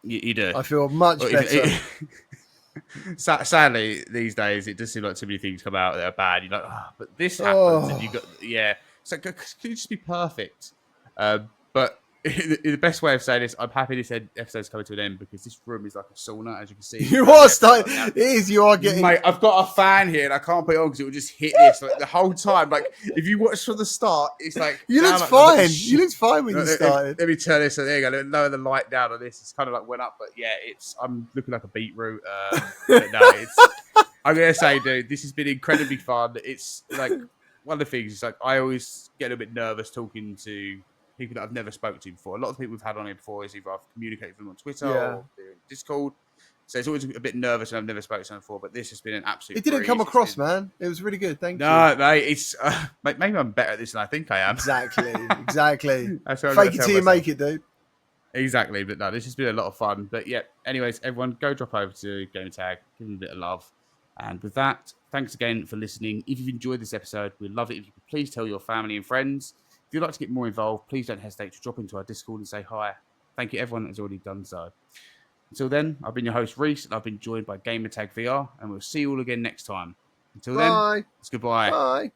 You do. I feel much better. Sadly, these days, it does seem like too many things come out that are bad. You're like, but this happens, and you got So could you just be perfect? But the best way of saying this, I'm happy this episode's coming to an end because this room is like a sauna, as you can see. You are starting. It is. You are getting. Mate, I've got a fan here and I can't put it on because it will just hit this like the whole time. Like if you watch from the start, it's like you looked fine. You looked fine when you started. Let me turn this. So there you go. Let me lower the light down on this. It's kind of like went up, but yeah, I'm looking like a beetroot. But no, I'm gonna say, dude, this has been incredibly fun. It's like one of the things. It's like I always get a little bit nervous talking to people that I've never spoken to before. A lot of people we've had on here before is either I've communicated with them on Twitter or they're in Discord. So it's always a bit nervous and I've never spoken to them before, but this has been an absolute It didn't come across, man. It was really good. Thank you. No, mate, it's maybe I'm better at this than I think I am. Exactly. Fake it till you make it, dude. Exactly, but no, this has been a lot of fun. But yeah, anyways, everyone go drop over to Gamertag, give them a bit of love. And with that, thanks again for listening. If you've enjoyed this episode, we'd love it if you could please tell your family and friends. If you'd like to get more involved, please don't hesitate to drop into our Discord and say hi. Thank you, everyone that's already done so. Until then, I've been your host, Reece, and I've been joined by GamertagVR, and we'll see you all again next time. Until then, Bye. it's goodbye. Bye.